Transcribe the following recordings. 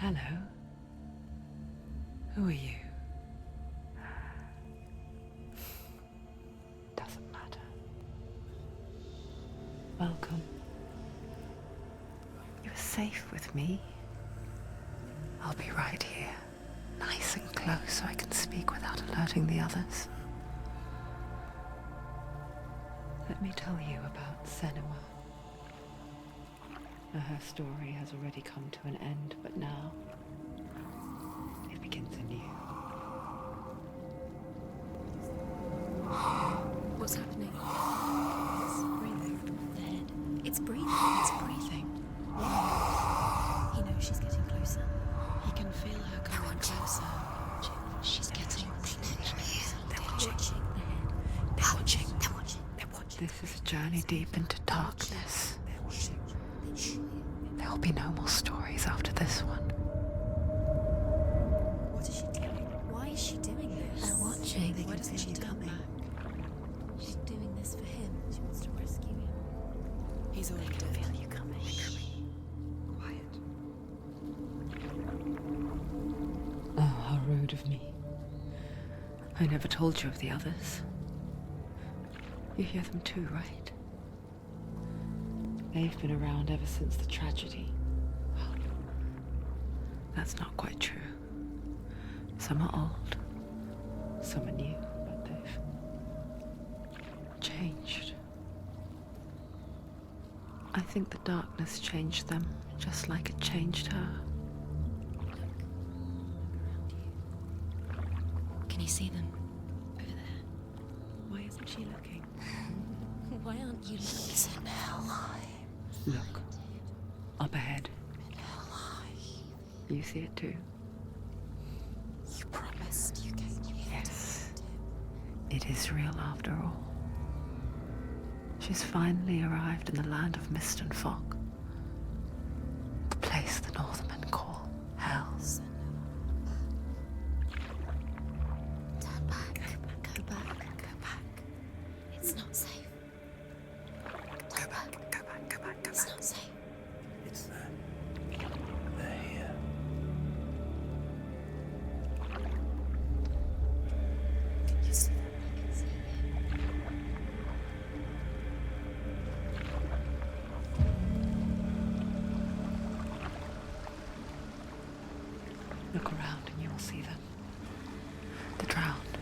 Hello. Who are you? Doesn't matter. Welcome. You're safe with me. I'll be right here, nice and close so I can speak without alerting the others. Let me tell you about Senua. Her story has already come to an end, but now it begins anew. What's happening? It's breathing. The head. It's breathing. It's breathing. Why? He knows she's getting closer. He can feel her coming closer. She's getting closer. They're watching. They're watching. They're watching. They're watching. This is a journey deep into darkness. They're watching. There'll be no more stories after this one. What is she doing? Why is she doing this? They're watching. Why doesn't she turn back? She's doing this for him. She wants to rescue him. He's already dead. I feel you coming. Quiet. Oh, how rude of me. I never told you of the others. You hear them too, right? They've been around ever since the tragedy. Well, that's not quite true. Some are old, some are new, but they've changed. I think the darkness changed them, just like it changed her. Can you see them? Over there. Why isn't she looking? Why aren't you looking? He's in Hellblade. Look, up ahead. In Hellblade. You see it too? You promised you came here. Yes. It is real after all. She's finally arrived in the land of mist and fog. The place the Northmen call Hell. Turn back. Go back. Go back. It's not safe. Go back. Go back. Go back. Go It's back. not safe. It's them. They're here. You see them? I can see you. Look around and you will see them. The drowned,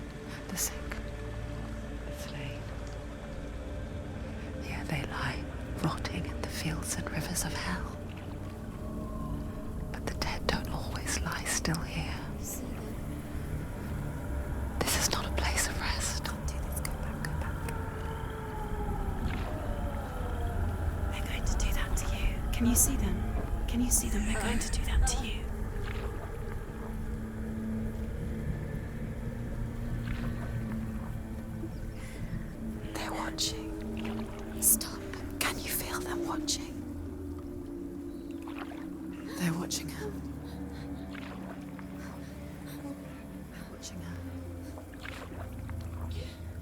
the sick, the slain. Here they lie, rotting in the fields and rivers of hell. But the dead don't always lie still here. You see them. This is not a place of rest. Can't do this. Go back. Go back. They're going to do that to you. Can you see them? Can you see them? They're going to do that to you. They're watching. Stop. Can you feel them watching? They're watching her. They're watching her.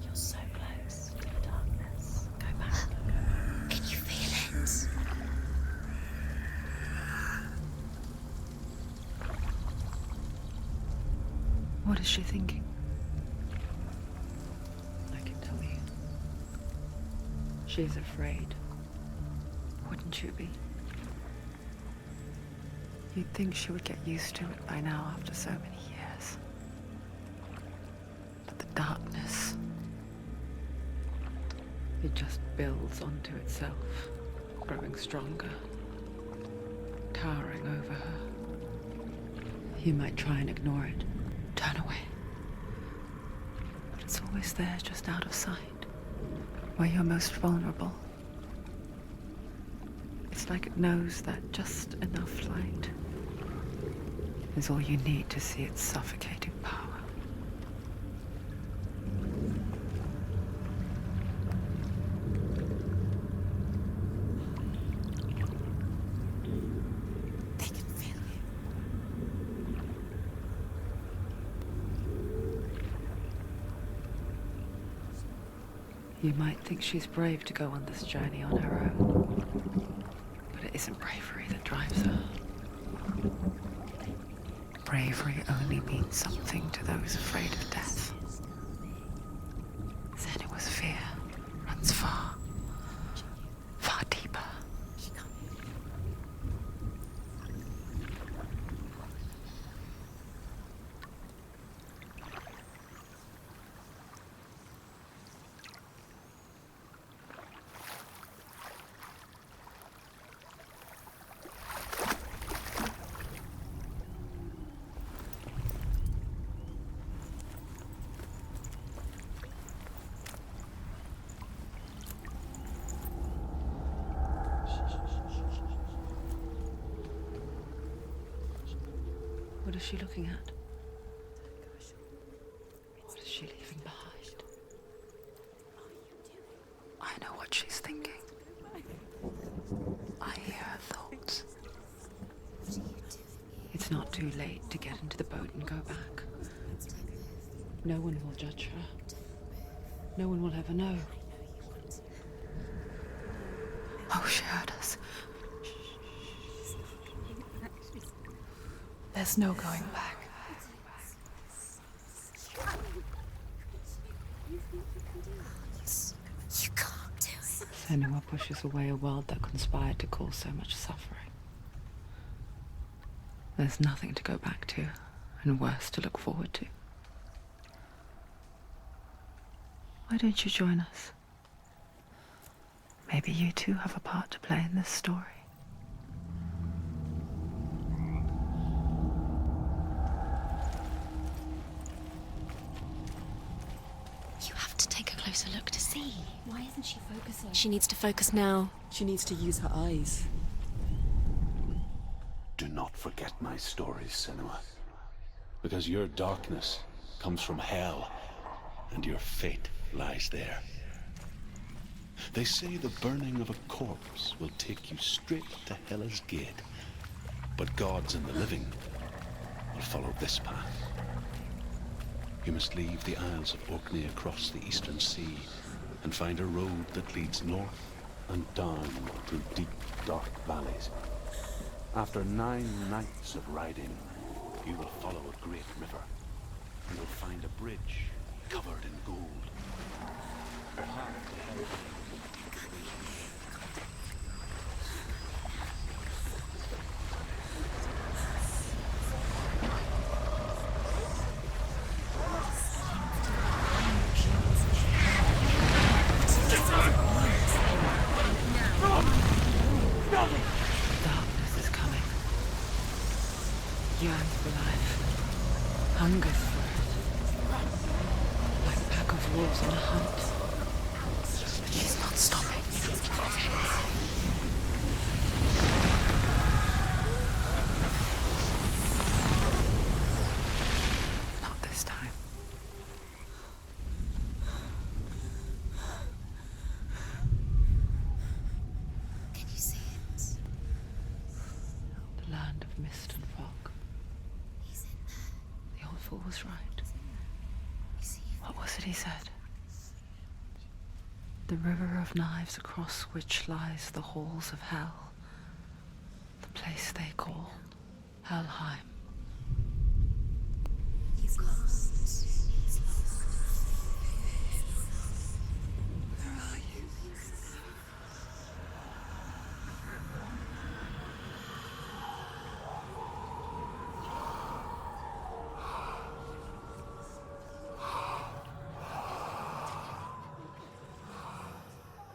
You're so close to the darkness. Go back. Can you feel it? What is she thinking? I can tell you. She's afraid. Wouldn't you be? You'd think she would get used to it by now after so many years. But the darkness, it just builds onto itself, growing stronger, towering over her. You might try and ignore it, turn away. But it's always there, just out of sight, where you're most vulnerable. It's like it knows that just enough light is all you need to see its suffocating power. They can feel you. You might think she's brave to go on this journey on her own, but it isn't bravery that drives her. bravery only means something to those afraid of death. Senua's fear runs far, far deeper. What is she looking at? What is she leaving behind? I know what she's thinking. I hear her thoughts. It's not too late to get into the boat and go back. No one will judge her. No one will ever know. Oh, she heard us. There's no going back. You can't do it. Senua pushes away a world that conspired to cause so much suffering. There's nothing to go back to, and worse to look forward to. Why don't you join us? Maybe you too have a part to play in this story. You have to take a closer look to see. Why isn't she focusing? She needs to focus now. She needs to use her eyes. Do not forget my stories, Senua. Because your darkness comes from hell, and your fate lies there. They say the burning of a corpse will take you straight to Hela's gate, but gods and the living will follow this path. You must leave the Isles of Orkney across the eastern sea and find a road that leads north and down through deep, dark valleys. After 9 nights of riding, you will follow a great river and you'll find a bridge covered in gold. Darkness is coming. Yearns for life. Hungers for it. Like a pack of wolves on a hunt. But she's not stopping. Not this time. Can you see it? The land of mist and fog. He's in there. The old fool was right. You see? What was it he said? The river of knives across which lies the halls of hell. The place they call Helheim. He's lost. He's lost. Where are you?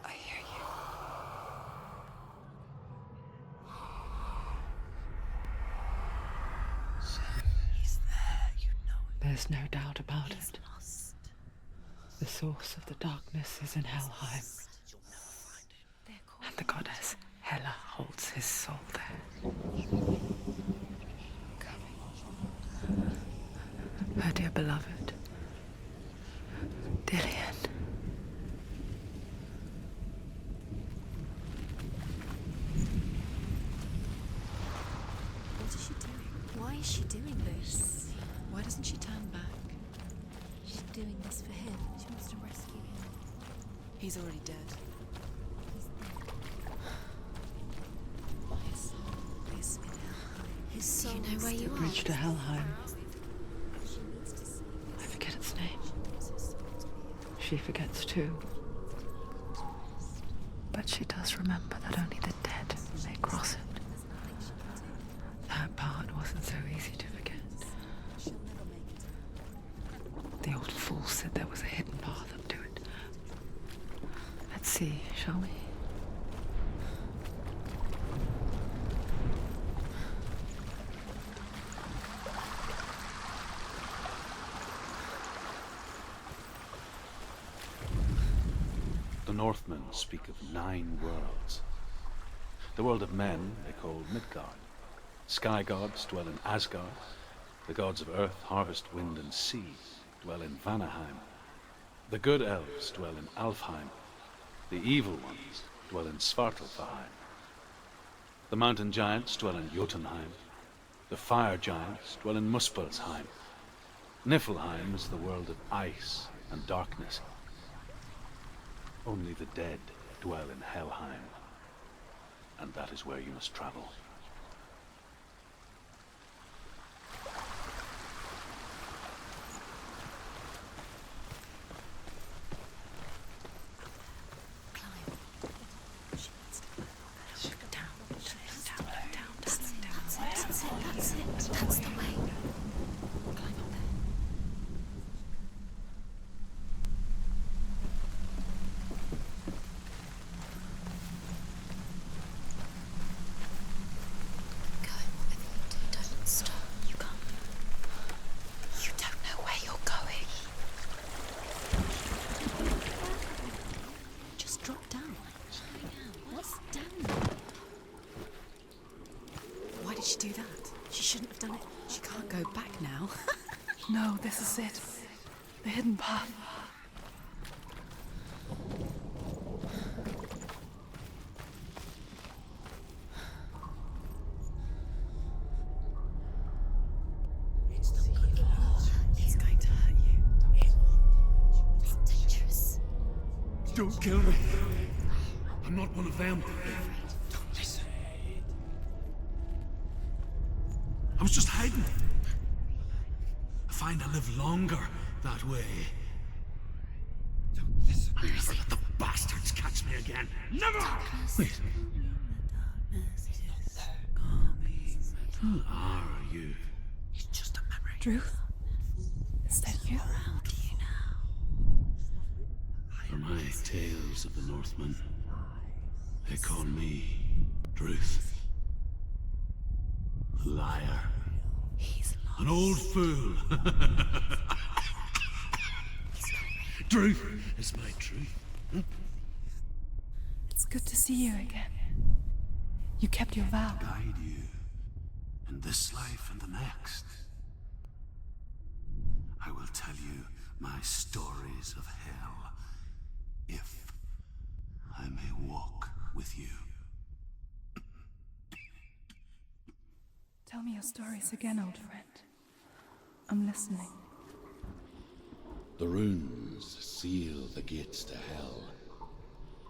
I hear you. He's there, you know it. There's no doubt about He's it. lost. The source of the darkness is in Helheim, You'll never find him. They're called. and the goddess Hela holds his soul there. Her dear beloved, Dillian. What is she doing? Why is she doing this? Why doesn't she turn back? She's doing this for him. She wants to rescue him. He's already dead. He's there. His soul is in Helheim. His soul. You know where you are? Bridge to Helheim. I forget its name. She forgets too. But she does remember that only the dead may cross it. That part wasn't so easy to forget. The old fool said there was a hidden path up to it. Let's see, shall we? The Northmen speak of 9 worlds. The world of men they call Midgard. Sky gods dwell in Asgard. The gods of earth, harvest, wind, and sea dwell in Vanaheim. The good elves dwell in Alfheim. The evil ones dwell in Svartalfheim. The mountain giants dwell in Jotunheim. The fire giants dwell in Muspelheim. Niflheim is the world of ice and darkness. Only the dead dwell in Helheim, and that is where you must travel. That's the way. Climb up there. Go whatever you do, don't stop. You can't. You don't know where you're going. Just drop down. What's down there? Why did she do that? She shouldn't have done it. She can't go back now. No, this is it. The hidden path. He's going to hurt you. It's dangerous. Don't kill me. I'm not one of them. Don't listen. I was just hiding. I find I live longer that way. Don't listen. I'll never let the bastards catch me again. Never! Wait, who are you? It's just a memory. Drew? Is that you? Around you now. For my tales of the Northmen, they call me Druth. A liar. He's lost. An old fool. Druth is my truth. It's good to see you again. You kept your vow. Guide you in this life and the next. I will tell you my stories of hell, if I may walk with you. Tell me your stories again, old friend. I'm listening. The runes seal the gates to hell.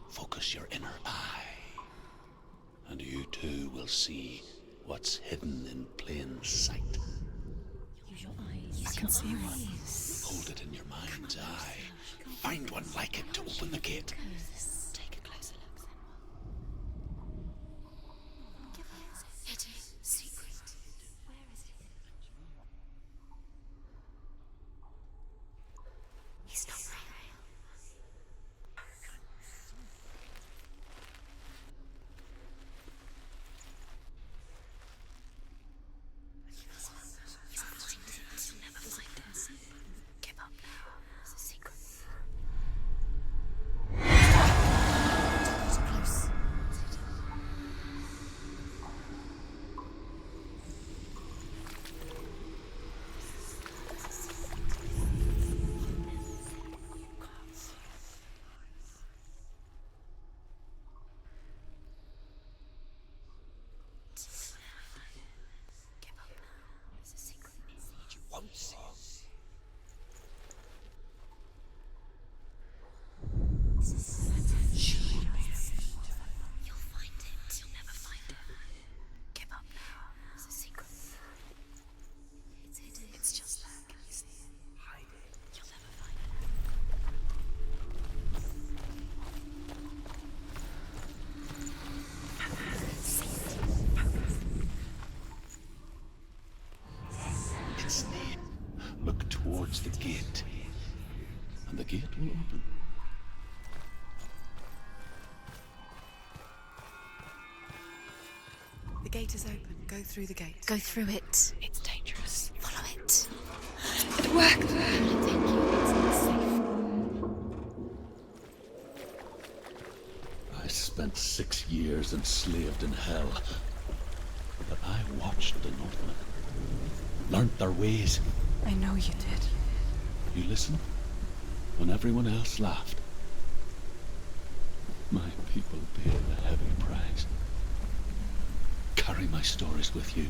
Focus your inner eye, and you too will see what's hidden in plain sight. Use your eyes. I can see one. Hold it in your mind's eye. Find one like it to open the gate. Take a closer look, Senua. Give us hidden secret. Where is it? He's not real. He'll find it. He'll never find us. Give up now. It's a secret. gate will open. The gate is open. Go through the gate. Go through it. It's dangerous. Follow it. It worked. Thank you. It's not safe. I spent 6 years enslaved in hell. But I watched the Northmen. Learnt their ways. I know you did. You listened when everyone else laughed. My people paid a heavy price. Carry my stories with you,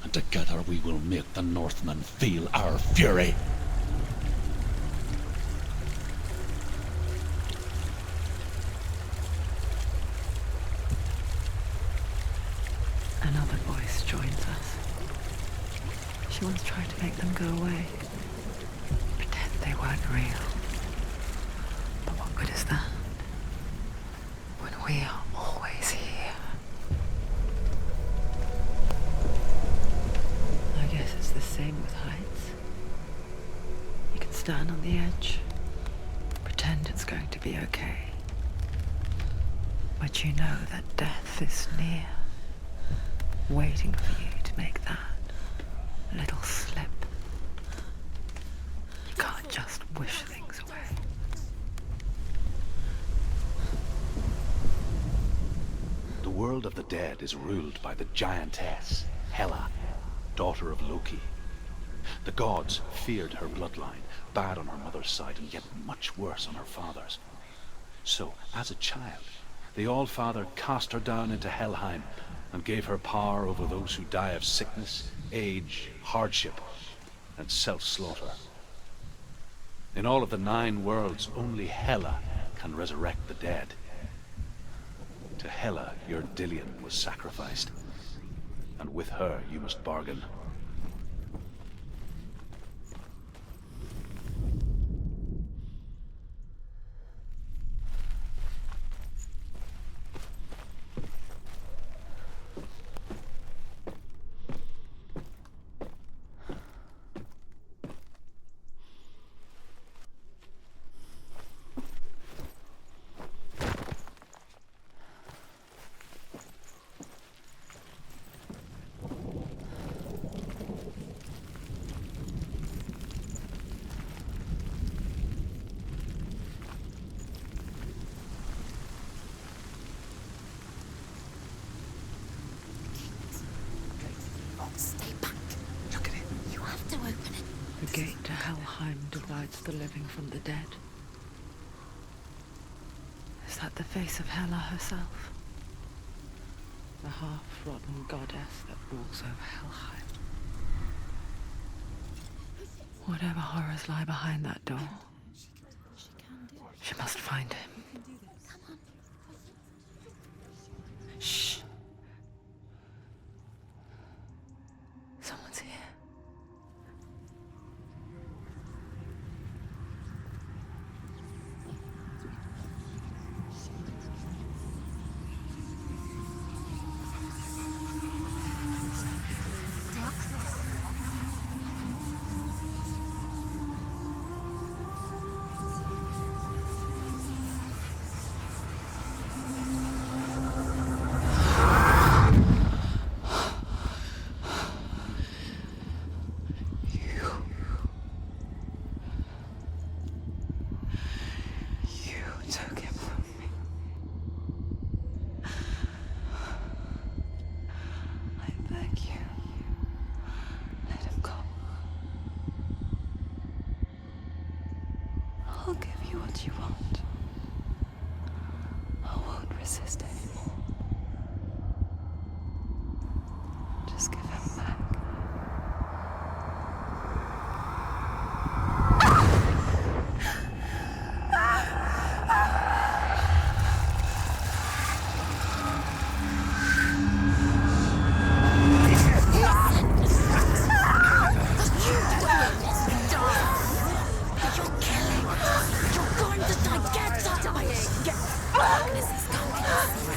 and together we will make the Northmen feel our fury. Another voice joins us. She once tried to make them go away. Pretend they weren't real. But what good is that? When we are always here. I guess it's the same with heights. You can stand on the edge, pretend it's going to be okay. But you know that death is near, waiting for you to make that little slip. You can't just wish things away. The world of the dead is ruled by the giantess, Hela, daughter of Loki. The gods feared her bloodline, bad on her mother's side and yet much worse on her father's. So, as a child, the All-Father cast her down into Helheim and gave her power over those who die of sickness, age, hardship, and self-slaughter. In all of the 9 worlds, only Hela can resurrect the dead. To Hela, your Dillion was sacrificed, and with her you must bargain. Stay back. Look at it. You have to open it. The gate to Helheim divides the living from the dead. Is that the face of Hela herself? The half-rotten goddess that rules over Helheim. Whatever horrors lie behind that door, she must find him. Shh. Someone's here. I'll give you what you want. I won't resist anymore. Just give him back. You're going to die. Get dying. Darkness is coming.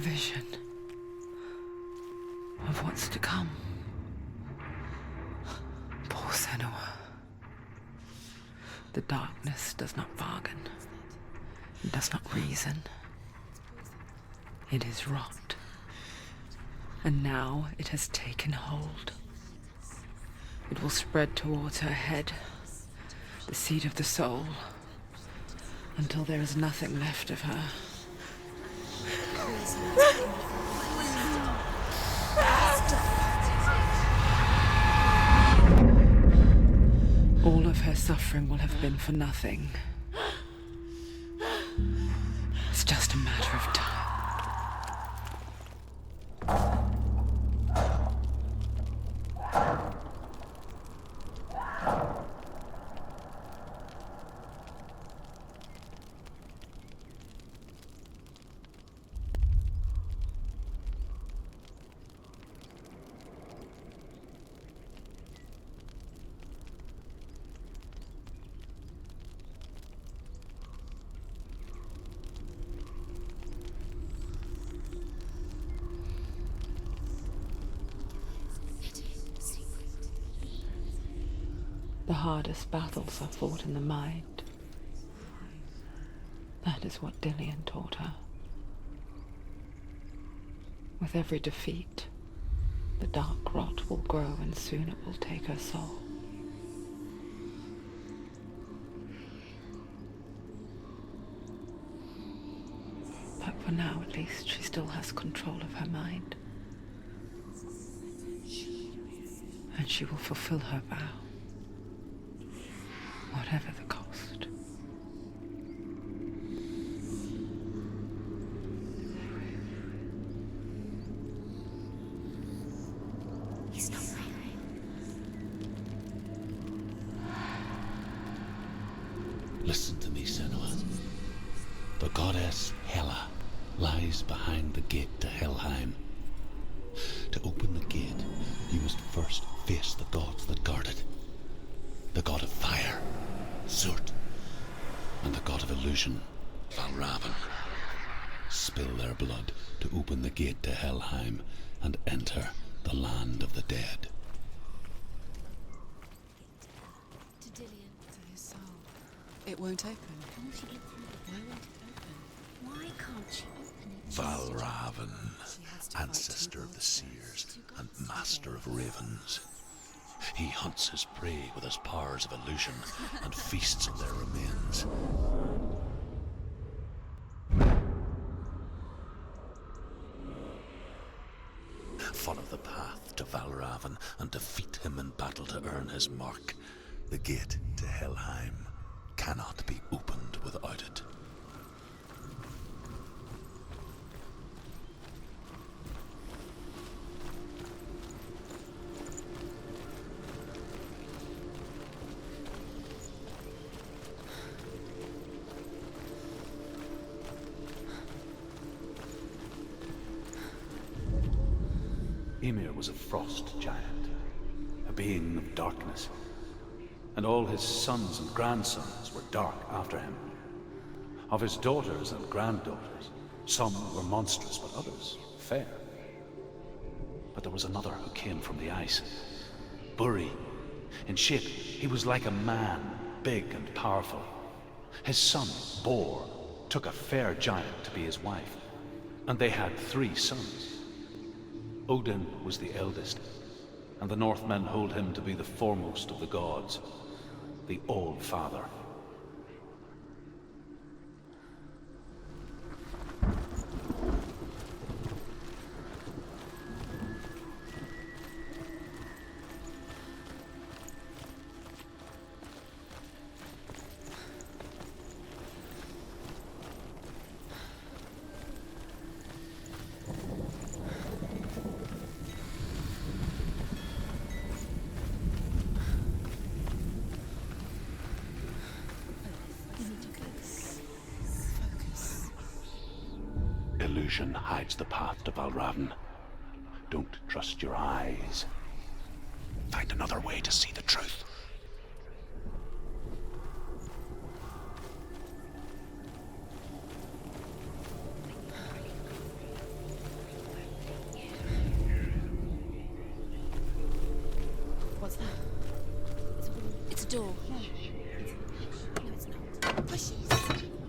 vision of what's to come. Poor Senua. The darkness does not bargain. It does not reason. It is rot. And now it has taken hold. It will spread towards her head, the seat of the soul, until there is nothing left of her. All of her suffering will have been for nothing. It's just a matter of time. The hardest battles are fought in the mind. That is what Dillian taught her. With every defeat, the dark rot will grow and soon it will take her soul. But for now, at least, she still has control of her mind. And she will fulfill her vow. Whatever the cost. He's not right. Listen to me, Senua. The goddess Hela lies behind the gate to Helheim. To open the gate, you must first face the gods that guard it. The god of fire, Zurt, and the god of illusion, Valravn. Spill their blood to open the gate to Helheim and enter the land of the dead. To Dillian. To his soul. It won't open. Can't she get through it? Why won't it open? Why can't she open it? Valravn, She has to fight ancestor two of the gods seers first. and master of ravens. He hunts his prey with his powers of illusion and feasts on their remains. Follow the path to Valravn and defeat him in battle to earn his mark. The gate to Helheim cannot be opened without it. Ymir was a frost giant, a being of darkness, and all his sons and grandsons were dark after him. Of his daughters and granddaughters, some were monstrous, but others fair. But there was another who came from the ice. Buri. In shape, he was like a man, big and powerful. His son, Bor, took a fair giant to be his wife, and they had 3 sons. Odin was the eldest, and the Northmen hold him to be the foremost of the gods, the All-Father. Illusion hides the path to Valravn. Don't trust your eyes. Find another way to see the truth. door. No, it's not. Push it.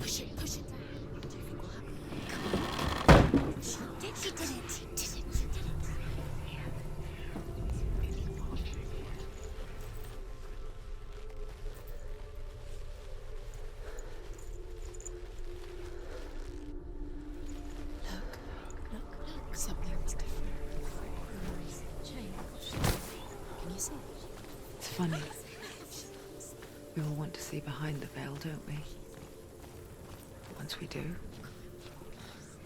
Push it. Push it. What do you think will happen? Come on. She did it. She did it. She did it. Look. Something's different. Change. Can you see it? It's funny. We all want to see behind the veil, don't we? Once we do,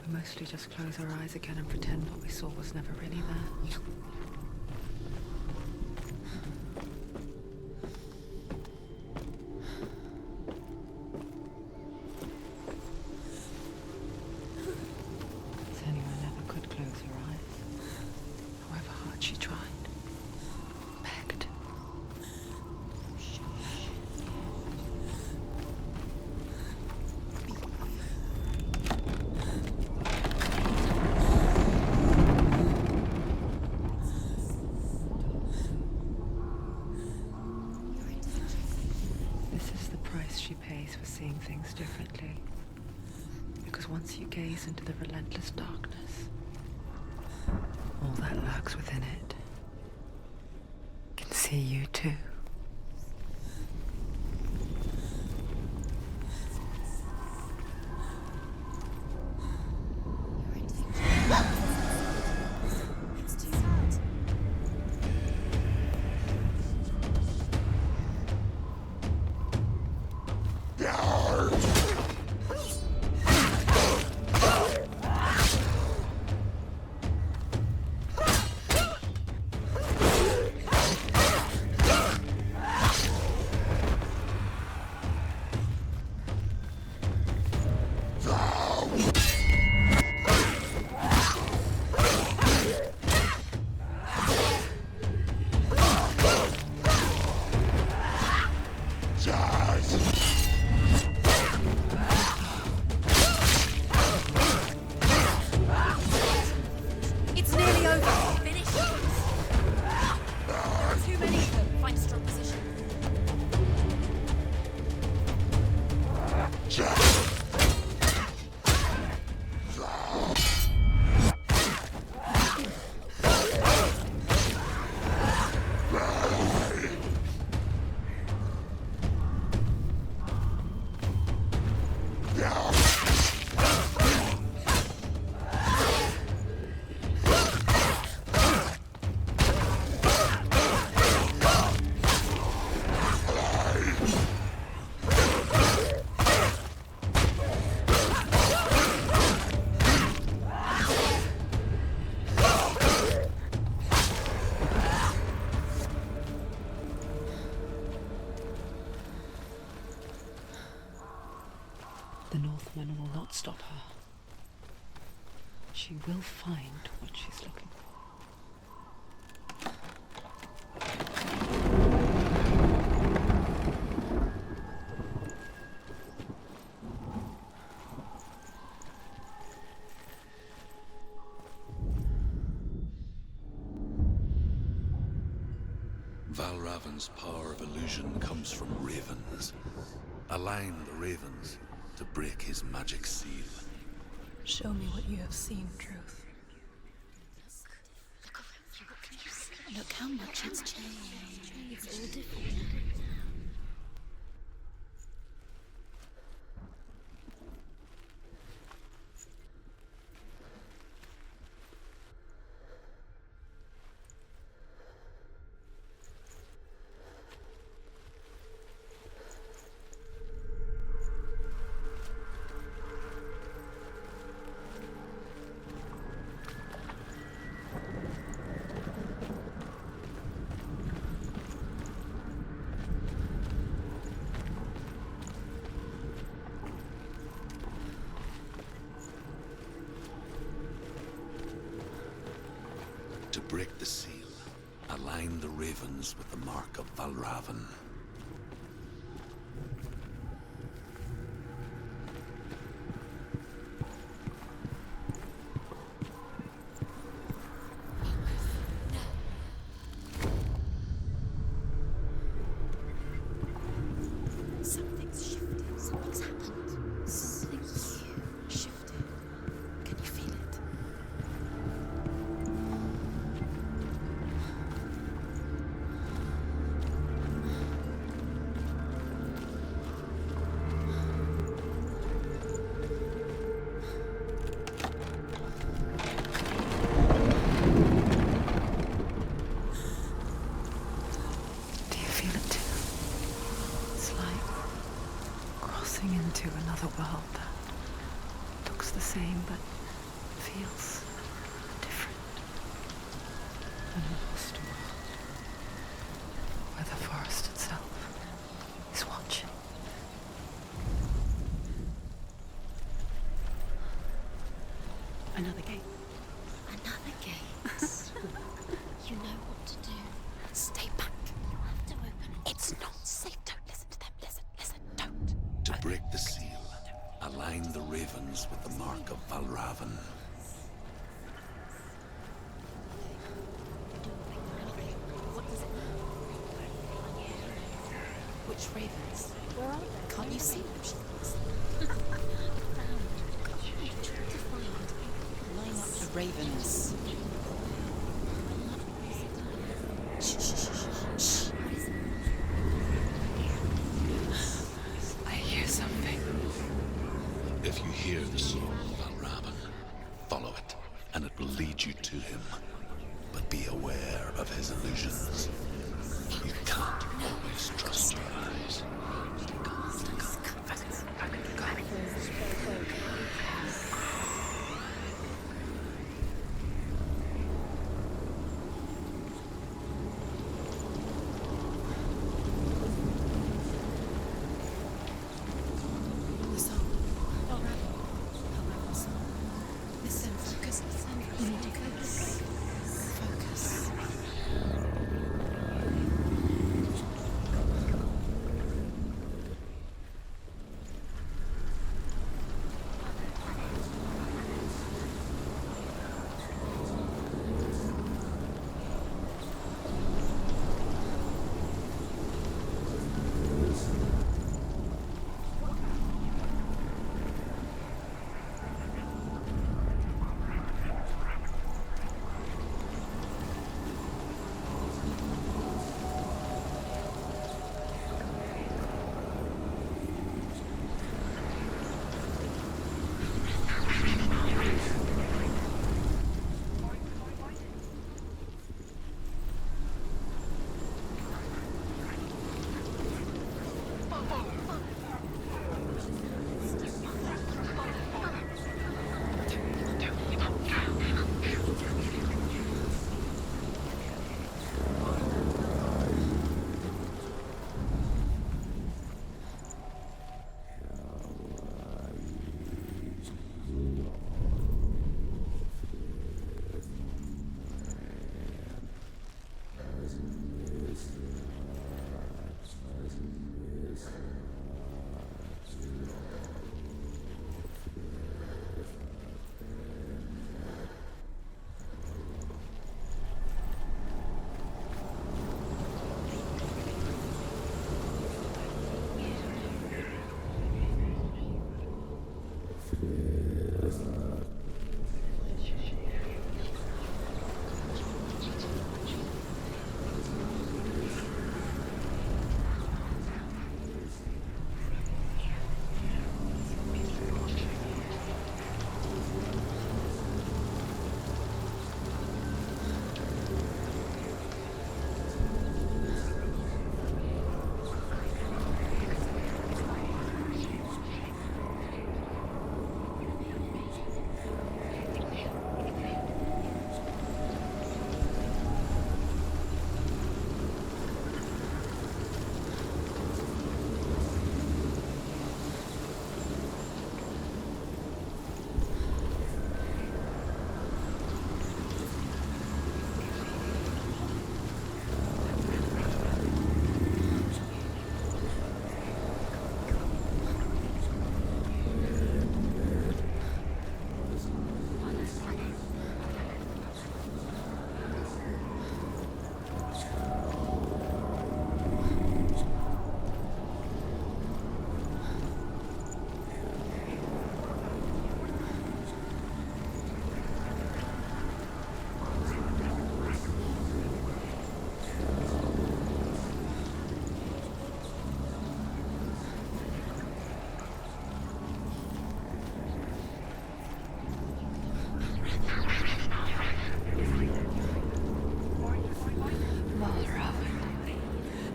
we mostly just close our eyes again and pretend what we saw was never really there. Senua never could close her eyes, however hard she tried. Begged. This is the price she pays for seeing things differently. Because once you gaze into the relentless darkness, all that lurks within it can see you too. It's too hard. It's nearly over. Finish. There are too many of them. Find a strong position. The Northman will not stop her. She will find what she's looking for. Valravan's power of illusion comes from ravens. Align the ravens to break his magic seal. Show me what you have seen, Truth. Look how much it's changed. It's all different. To break the seal, align the ravens with the mark of Valravan. crossing into another world that looks the same but feels different. An lost world where the forest itself is watching. Another gate. Another gate. You know what to do. Stay back. You have to open it. It's not safe. Don't listen to them. Listen, don't. To break the seal, align the ravens with the mark of Valravan. What does it mean? Which ravens? Where are they? Can't you see them? Line up the ravens. Shh, shh, shh, shh, shh. What is it? I hear something. If you hear the song of Valravan, follow it, and it will lead you to him. But be aware of his illusions. You can't always trust your eyes. The song. Listen, focus. Focus.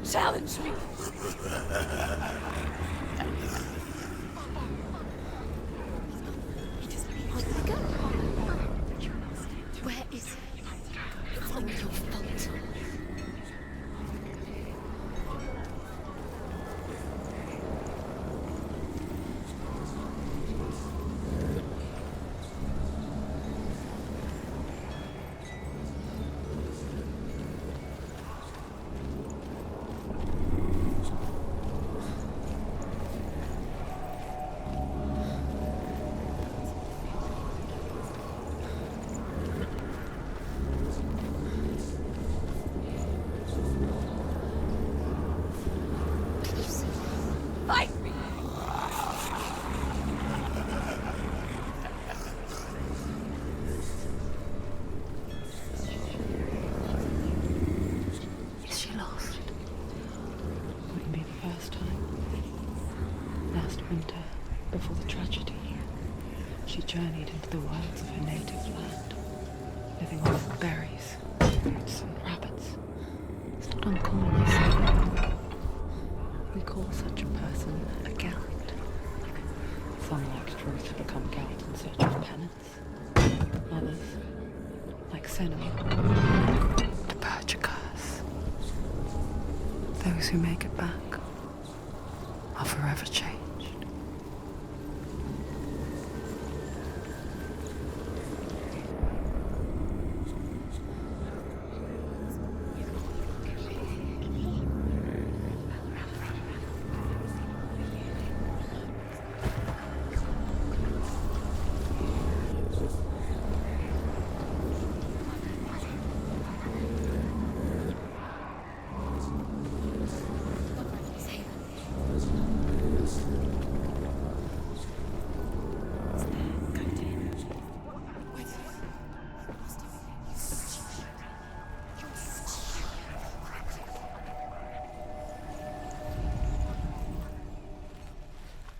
Challenge me. And before the tragedy, she journeyed into the wilds of her native land, living off berries, roots, and rabbits. It's not uncommon, you see. We call such a person a Gelt. Some, like Truth, have become Gelt in search of penance. Others, like Senua, to purge a curse. Those who make it back are forever changed.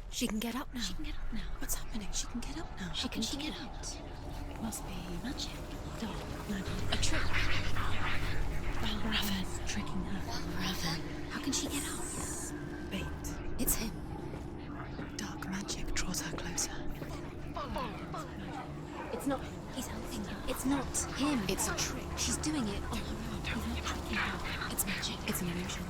She can get up now. She can get up now. What's happening? She can get up now. She can get out. out. It must be Magic. dark magic. A trick. Raven tricking her. Raven. How can she get out? Bait. It's him. Dark magic draws her closer. It's not him. He's helping her. It's not him. It's a trick. She's doing it on her own. He's not tricking her. It's magic. It's an illusion.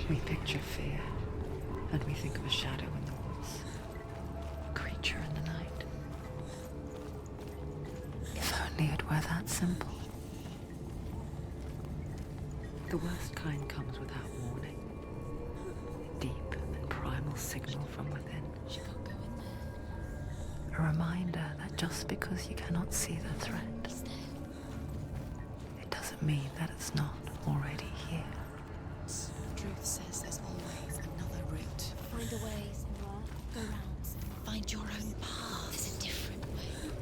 We picture fear, and we think of a shadow in the woods, a creature in the night. If only it were that simple. The worst kind comes without warning. A deep and primal signal from within. She can't go in there. A reminder that just because you cannot see the threat, He's there. it doesn't mean that it's not already here. Truth says there's always another route. Find a way, Senua. Go round. Find your own path. There's a different way.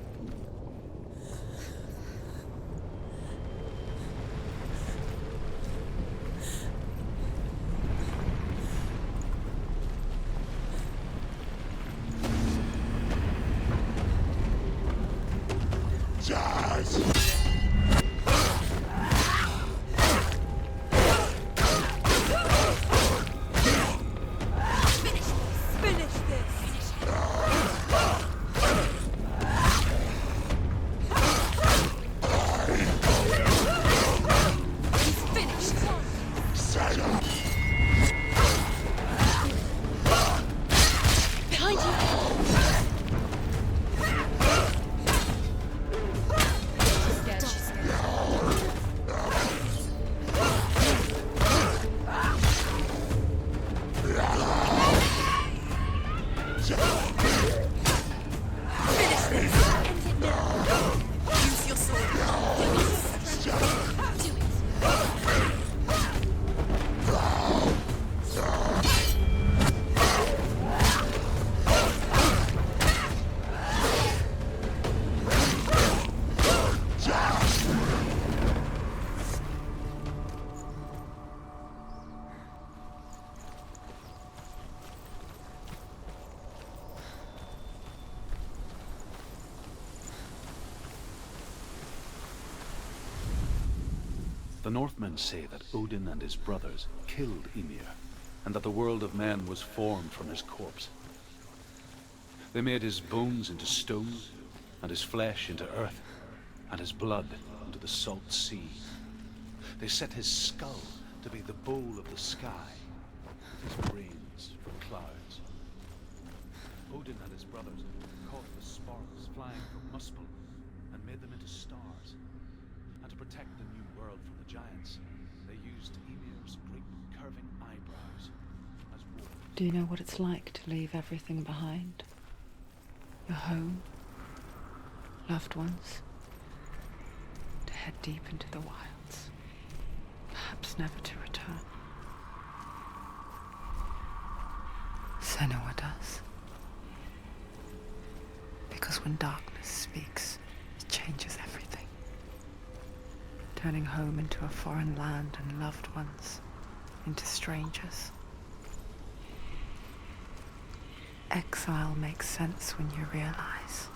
The Northmen say that Odin and his brothers killed Ymir, and that the world of men was formed from his corpse. They made his bones into stone, and his flesh into earth, and his blood into the salt sea. They set his skull to be the bowl of the sky, with his brains for clouds. Odin and his brothers caught the sparks flying from Muspel and made them into stars. And to protect the new world from the giants, they used Ymir's great curving eyebrows as walls. Do you know what it's like to leave everything behind? Your home, loved ones, to head deep into the wilds, perhaps never to return. Senua does. Because when darkness speaks, it changes everything, turning home into a foreign land and loved ones into strangers. Exile makes sense when you realize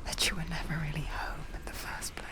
that you were never really home in the first place.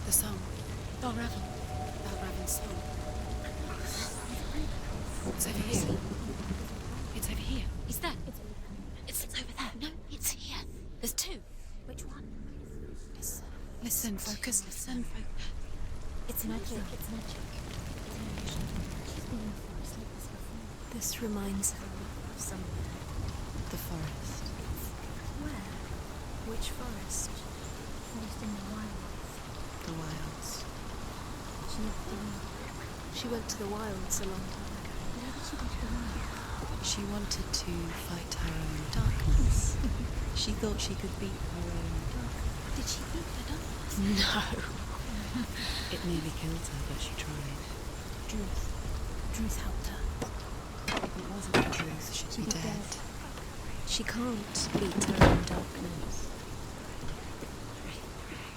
The song. Balraven. Balraven's song. It's over here. It's over here. Is that? It's over there. No, it's here. There's two. Which one? Listen, focus, listen. It's magic. It's magic. She's been in the forest like this before. This reminds her of somewhere. The forest. Where? Which forest? Forest in the wilds. The wilds. She went to the wilds a long time ago. Why did she go to the wilds? She wanted to fight her own darkness. She thought she could beat her own darkness. Did she beat her darkness? No. It nearly killed her, but she tried. Druth helped her. If it wasn't for Druth, she'd be dead. She can't beat her own darkness.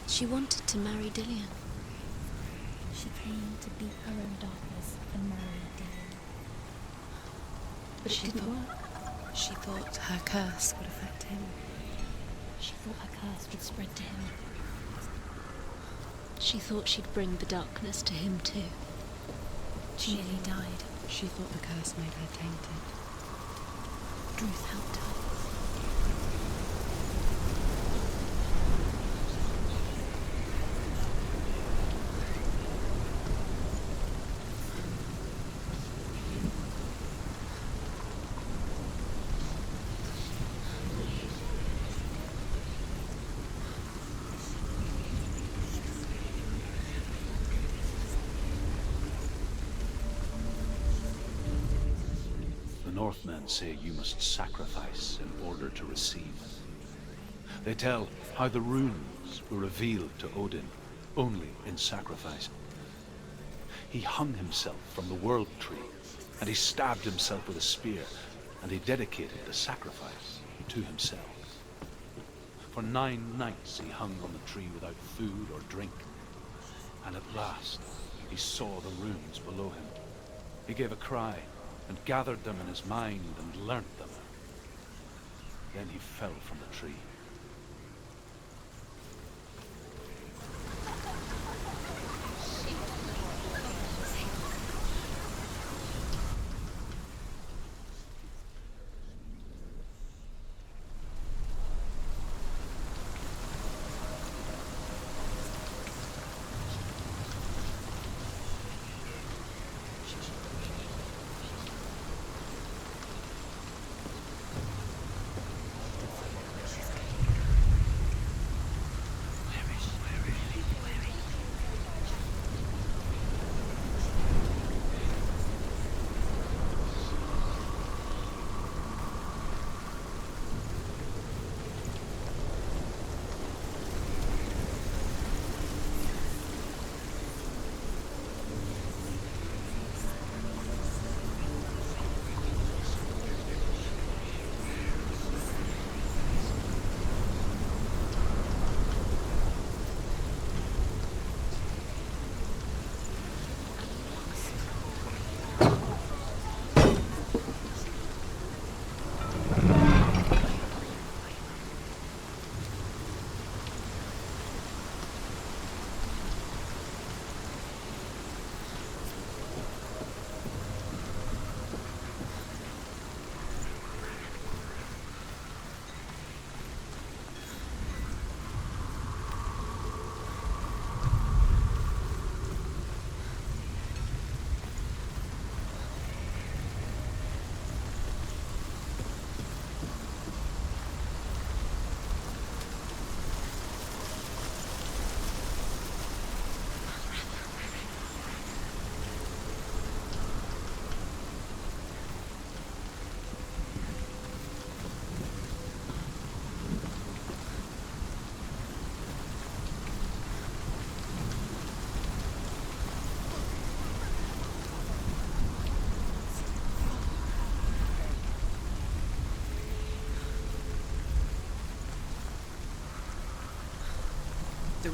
She wanted to marry Dillion. She came to beat her own darkness and marry Dillion. But it didn't work. She thought her curse would affect him. She thought her curse would spread to him. She thought she'd bring the darkness to him too. She nearly died. She thought the curse made her tainted. Druth helped her. Northmen say you must sacrifice in order to receive. They tell how the runes were revealed to Odin only in sacrifice. He hung himself from the world tree, and he stabbed himself with a spear, and he dedicated the sacrifice to himself. For 9 nights he hung on the tree without food or drink, and at last he saw the runes below him. He gave a cry, and gathered them in his mind and learnt them. Then he fell from the tree.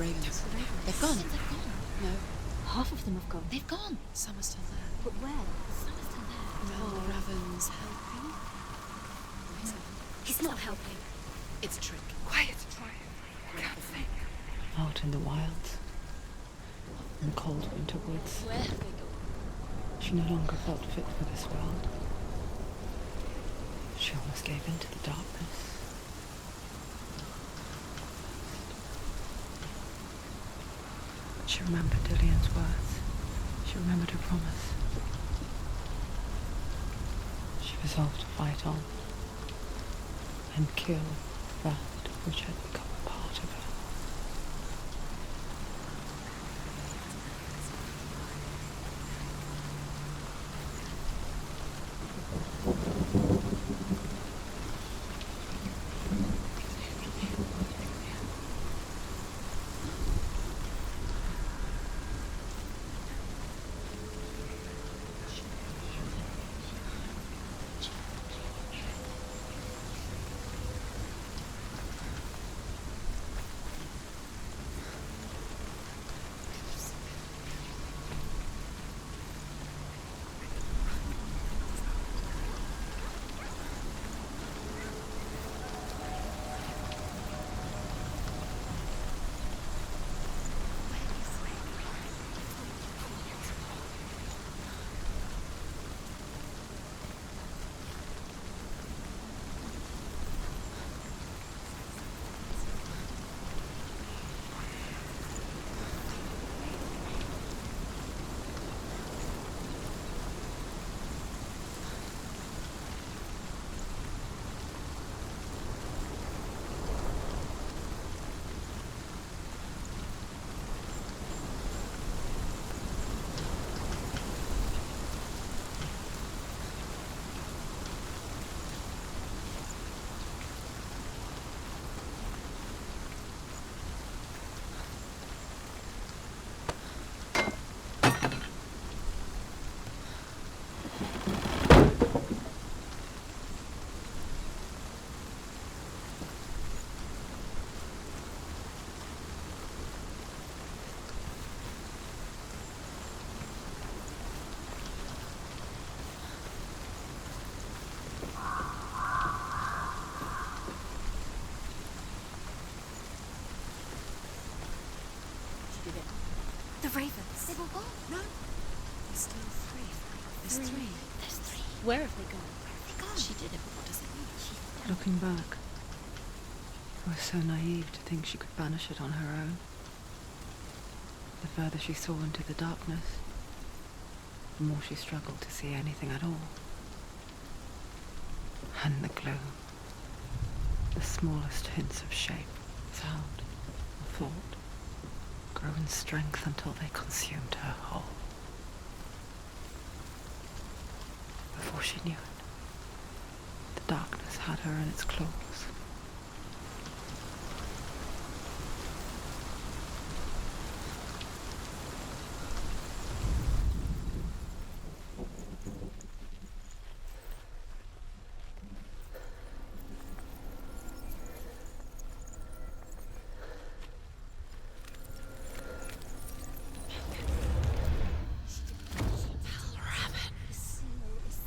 ravens. The ravens. They've gone. They've gone. No, Half of them have gone. they've gone. Some are still there. But where? Some are still there. No, Raven's helping. He's not helping. It's a trick. Quiet. I can't think. Out in the wilds, in the cold winter woods, Where have they gone? she no longer felt fit for this world. She almost gave in to the darkness. But she remembered Dillian's words. She remembered her promise. She resolved to fight on and kill that which had become a part of her. The ravens. They've all gone. No. There's still three. There's three. There's three. Where have they gone? Where have they gone? She did it, but what does it mean? Looking back, I was so naive to think she could banish it on her own. The further she saw into the darkness, the more she struggled to see anything at all. And the gloom, the smallest hints of shape, sound, or thought, grew in strength until they consumed her whole. Before she knew it, the darkness had her in its claws.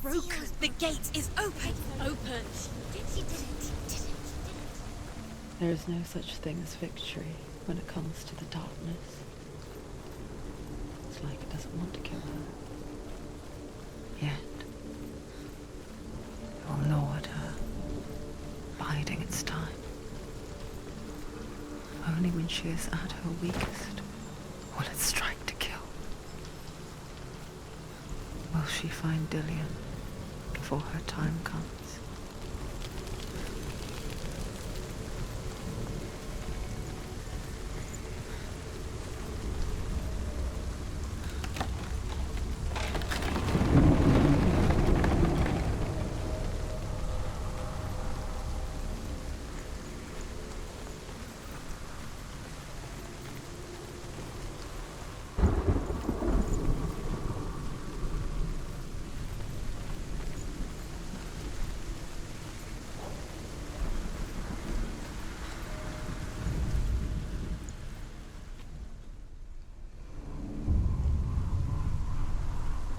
Broken. The gate is open. Open. She did it. There is no such thing as victory when it comes to the darkness. It's like it doesn't want to kill her. Yet, it will gnaw at her, biding its time. Only when she is at her weakest will it strike to kill. Will she find Dillian before her time comes?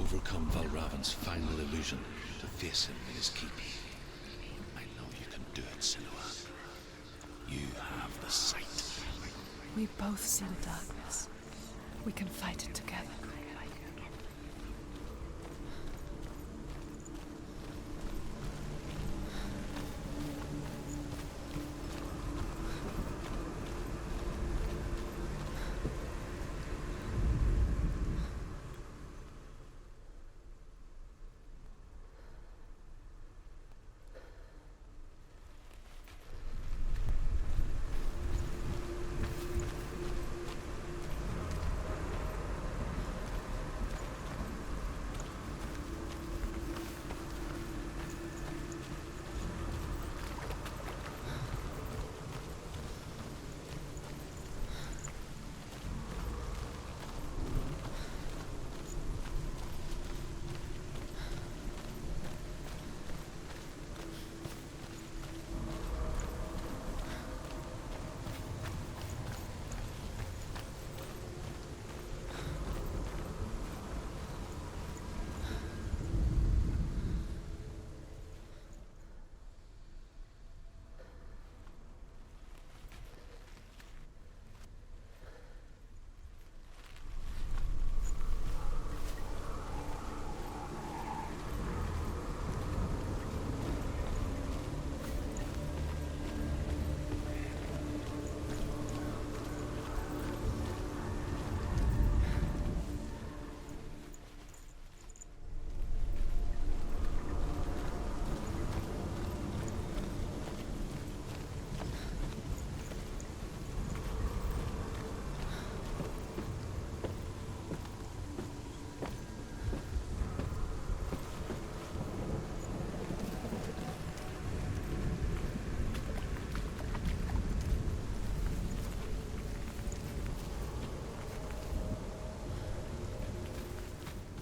overcome Valravan's final illusion to face him in his keep. I know you can do it, Senua. You have the sight. We both see the darkness. We can fight it together.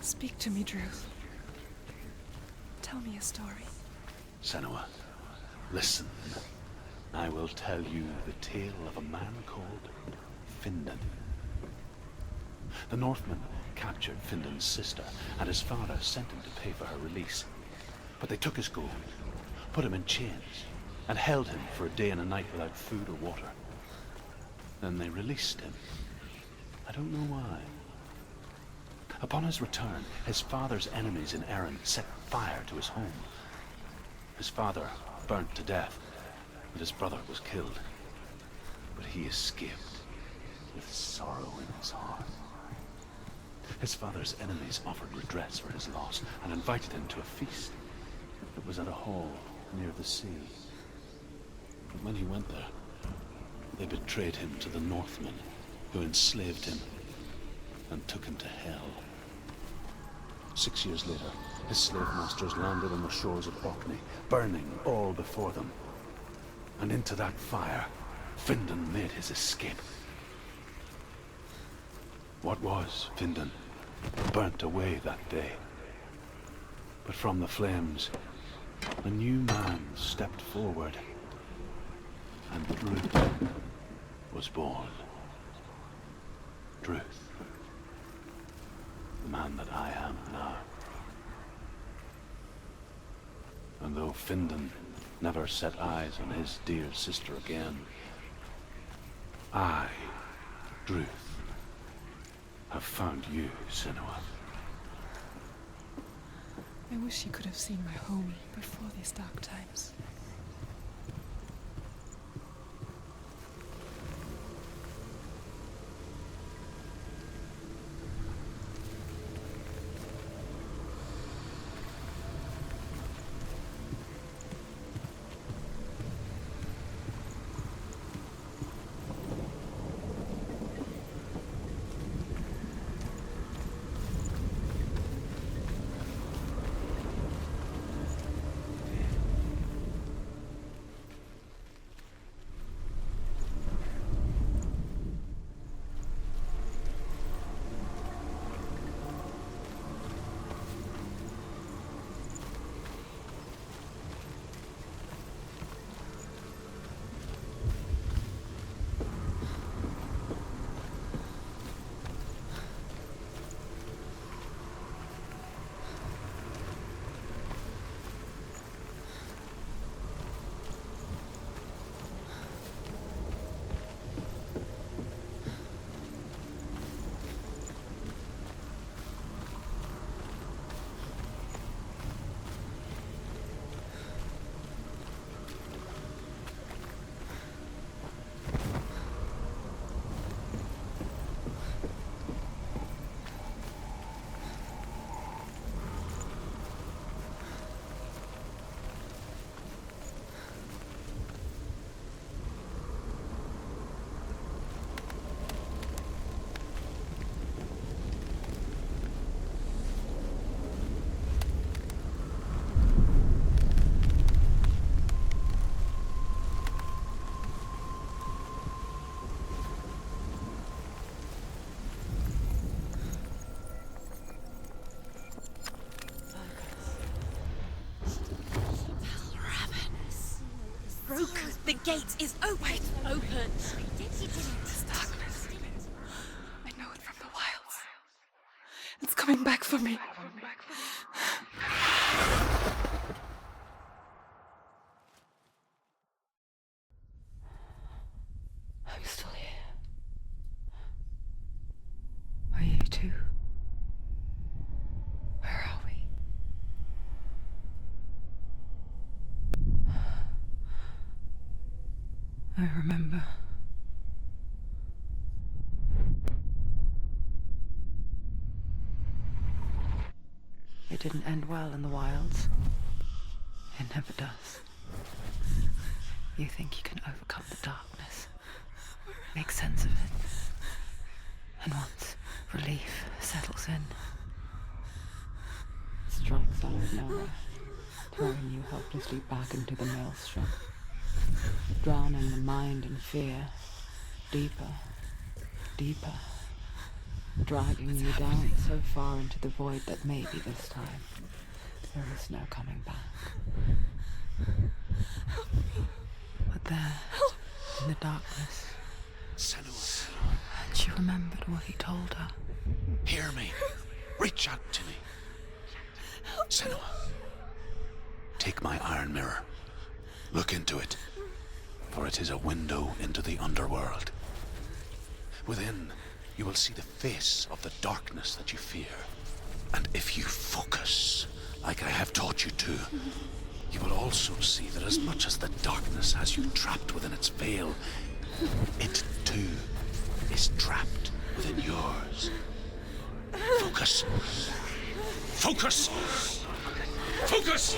Speak to me, Druth. Tell me a story. Senua, listen. I will tell you the tale of a man called Findan. The Northmen captured Findan's sister, and his father sent him to pay for her release. But they took his gold, put him in chains, and held him for a day and a night without food or water. Then they released him. I don't know why. Upon his return, his father's enemies in Erin set fire to his home. His father burnt to death, and his brother was killed. But he escaped with sorrow in his heart. His father's enemies offered redress for his loss and invited him to a feast. It was at a hall near the sea. But when he went there, they betrayed him to the Northmen, who enslaved him and took him to hell. 6 years later, his slave masters landed on the shores of Orkney, burning all before them. And into that fire, Findan made his escape. What was Findan burnt away that day. But from the flames, a new man stepped forward, and Druth was born. Druth. The man that I am now. And though Findan never set eyes on his dear sister again, I, Druth, have found you, Senua. I wish you could have seen my home before these dark times. gate is open. It's open. This darkness. I know it from the wilds. It's coming back for me. I'm still here. Are you too? Where are we? I remember. It didn't end well in the wilds. It never does. You think you can overcome the darkness, make sense of it, and once relief settles in, it strikes out of nowhere, throwing you helplessly back into the maelstrom, drowning the mind in fear, deeper, deeper, dragging you down so far into the void that maybe this time there is no coming back. But there, in the darkness, Senua, and she remembered what he told her. hear me. Reach out to me. Senua, take my iron mirror. Look into it, for it is a window into the underworld. Within, you will see the face of the darkness that you fear. And if you focus, like I have taught you to, you will also see that as much as the darkness has you trapped within its veil, it too is trapped within yours. Focus. Focus! Focus!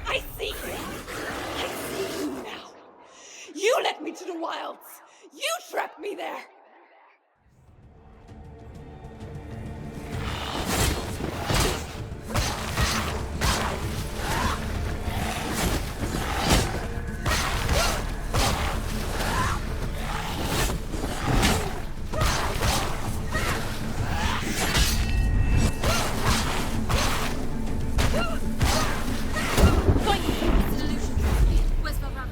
I see you. I see you now. You led me to the wilds. You trapped me there. Where's Valram?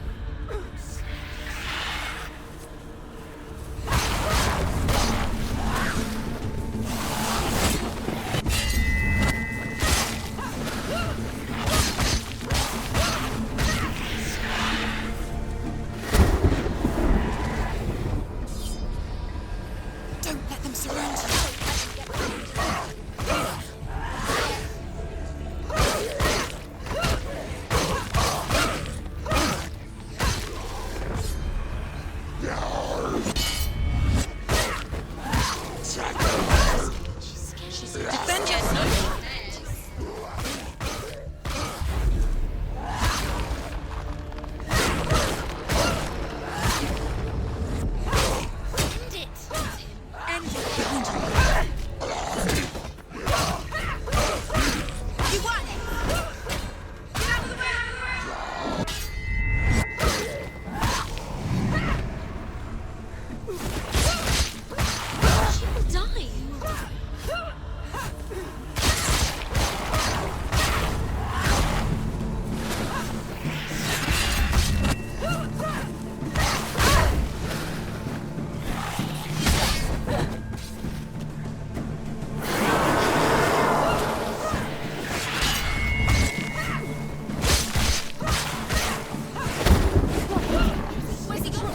Don't let them surround you. Defend yourself. End it. You won. Get out of the way. She will die. Where's he gone?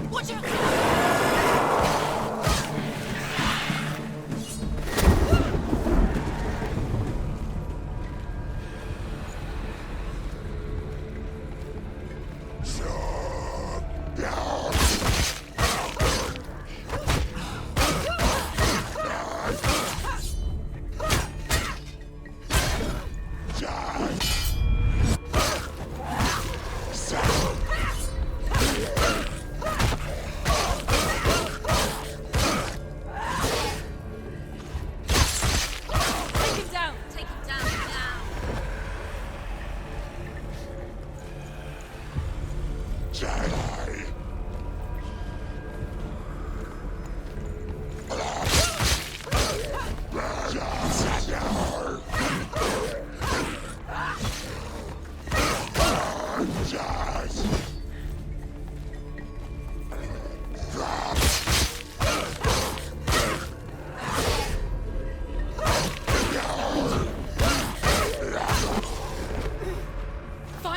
Watch out!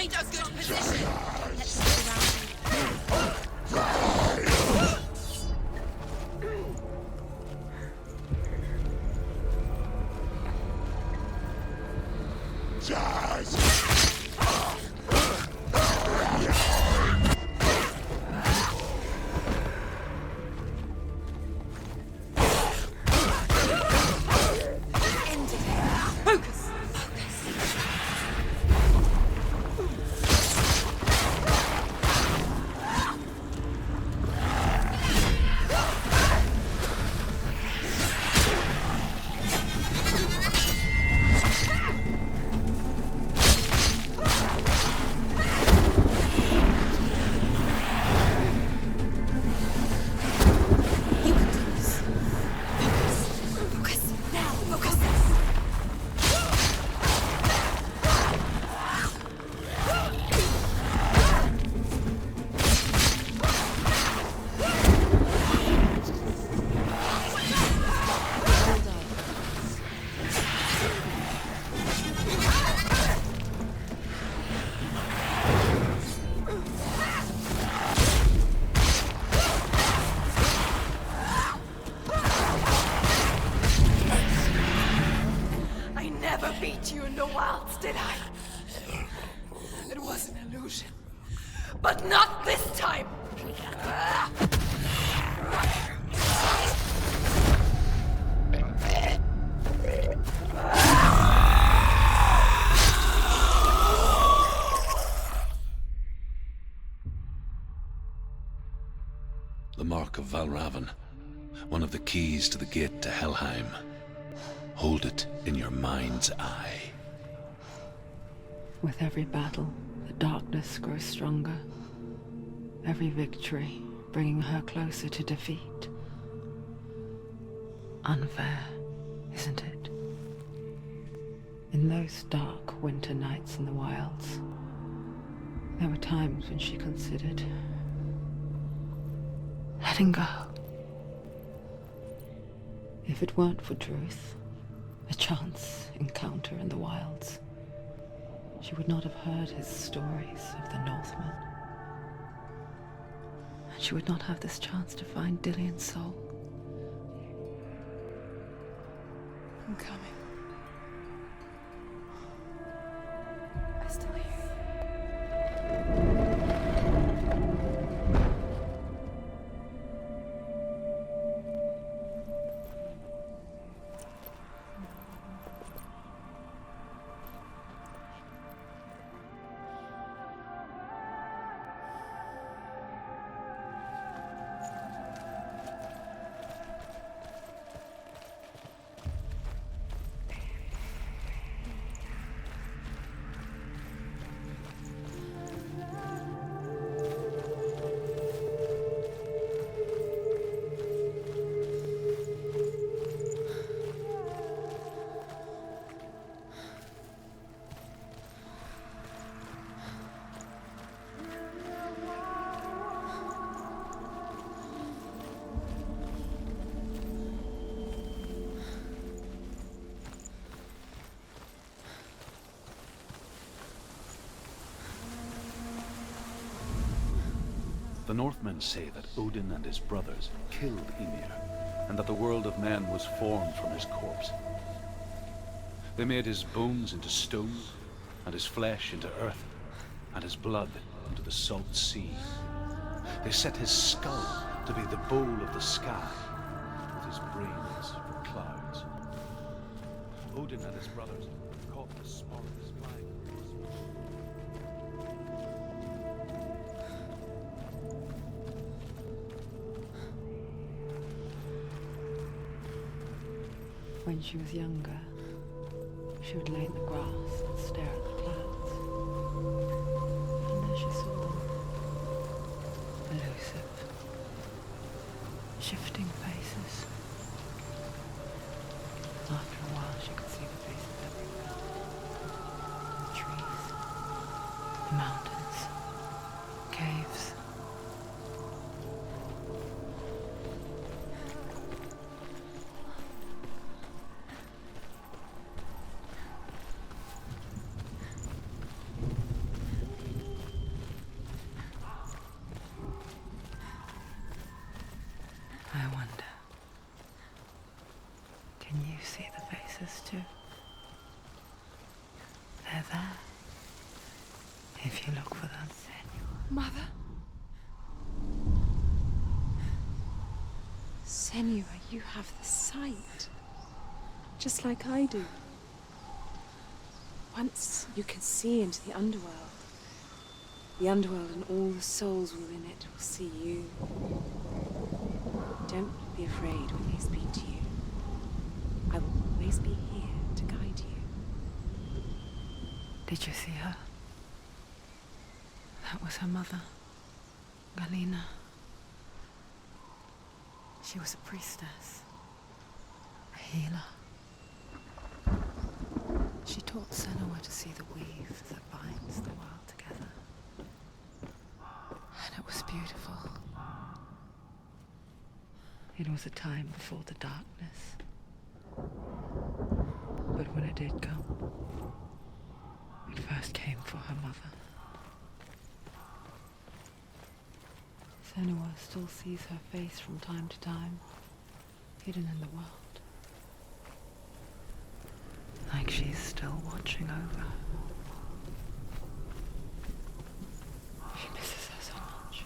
Find a good position. Let's look around. beat you in the wilds, did I? It was an illusion. But not this time! The Mark of Valravn, one of the keys to the gate to Helheim. Hold it in your mind's eye. With every battle, the darkness grows stronger. Every victory bringing her closer to defeat. Unfair, isn't it? In those dark winter nights in the wilds, there were times when she considered letting go. If it weren't for Druth, a chance encounter in the wilds, she would not have heard his stories of the Northmen. And she would not have this chance to find Dillion's soul. I'm coming. I still hear you. The Northmen say that Odin and his brothers killed Ymir, and that the world of men was formed from his corpse. They made his bones into stone, and his flesh into earth, and his blood into the salt sea. They set his skull to be the bowl of the sky, with his brains for clouds. Odin and his brothers caught the sparks flying. When she was younger, she would lay in the grass and stare at the clouds. And there she saw them. Elusive. Shifting faces. After a while, she could see the faces everywhere. The trees, the mountains, caves. places too. They're there. If you look for them. Mother? Senua, you have the sight. Just like I do. Once you can see into the underworld. The underworld and all the souls within it will see you. Don't be afraid when they speak to you. I will always be here to guide you. Did you see her? That was her mother, Galina. She was a priestess, a healer. She taught Senua to see the weave that binds the world together. And it was beautiful. It was a time before the darkness. But when it did come, it first came for her mother. Senua still sees her face from time to time, hidden in the world. Like she's still watching over her. She misses her so much.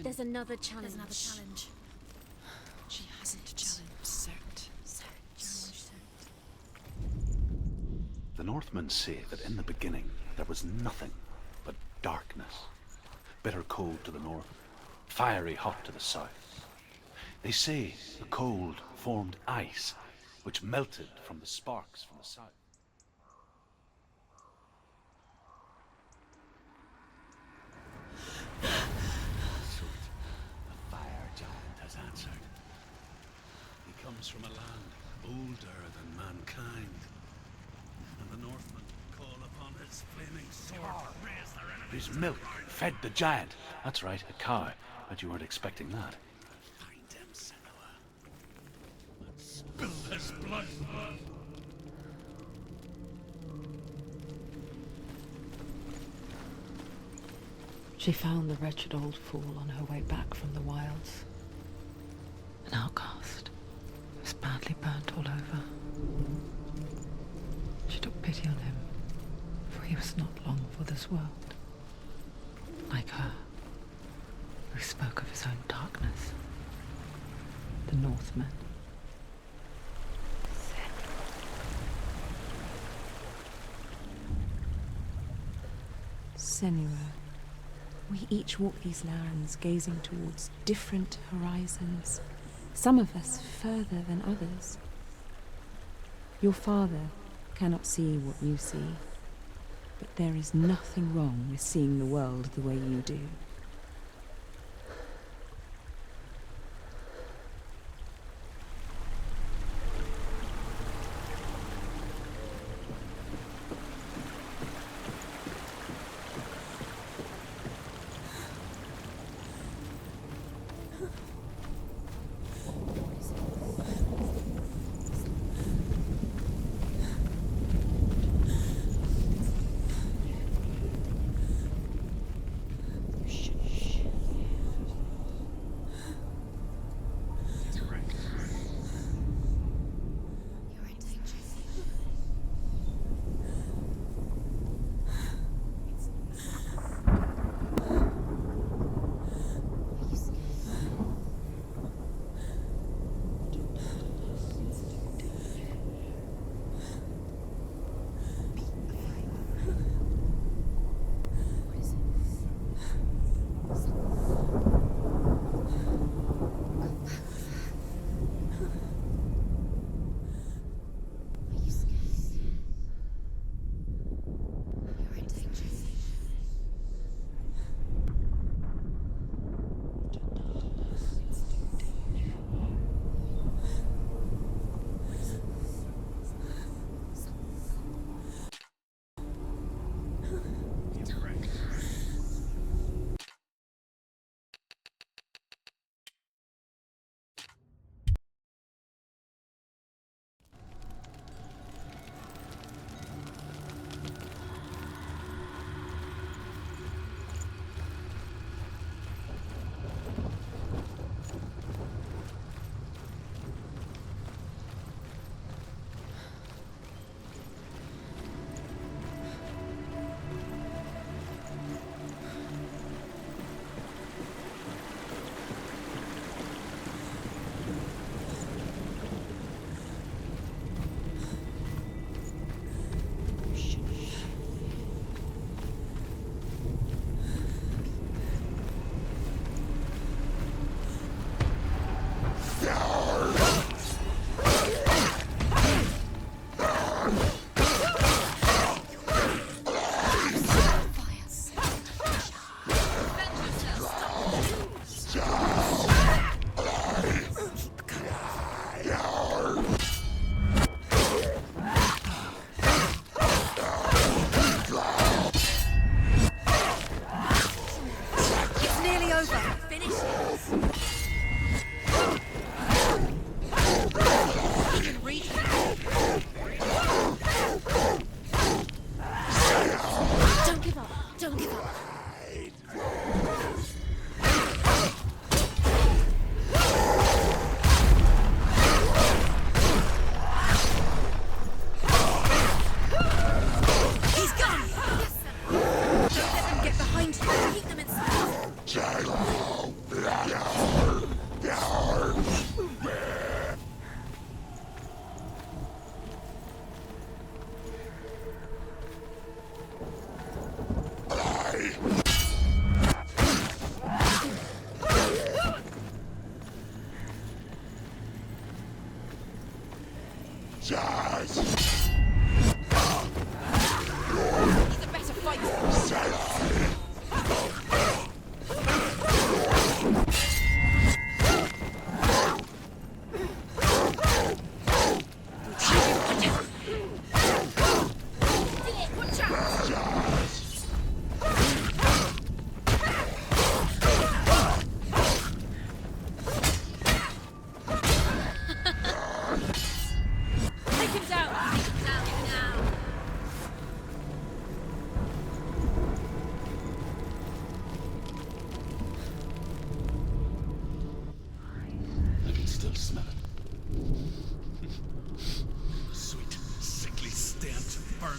There's another challenge. She hasn't challenged. The Northmen say that in the beginning there was nothing but darkness. Bitter cold to the north, fiery hot to the south. They say the cold formed ice, which melted from the sparks from the south. Has answered. He comes from a land older than mankind, and the Northmen call upon He's milked, fed the giant. That's right, a cow. Bet you weren't expecting that. Find him, Senua. Spill his blood. She found the wretched old fool on her way back from the wilds. An outcast. He was badly burnt all over. She took pity on him, for he was not long for this world. Like her, who spoke of his own darkness. The Northmen. Senua. We each walk these lands, gazing towards different horizons, some of us further than others. Your father cannot see what you see, but there is nothing wrong with seeing the world the way you do.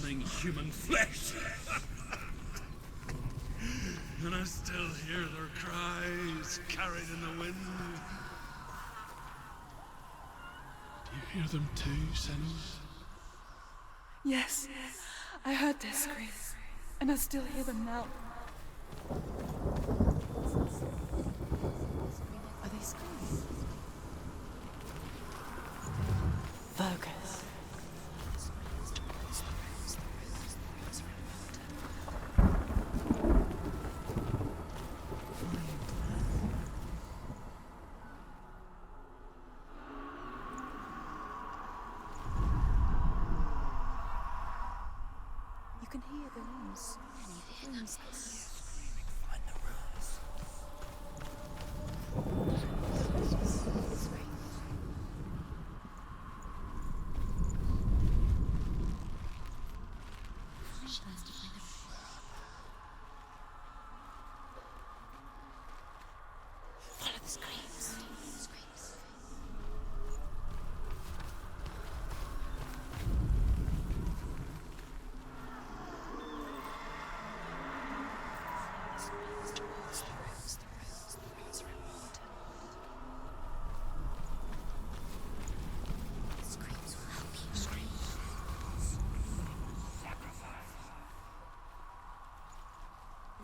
smelling human flesh. And I still hear their cries carried in the wind. Do you hear them too, Senua? Yes, I heard their screams, and I still hear them now. Are they screaming? Focus. You can hear the rooms. Find the rooms. Follow the screams.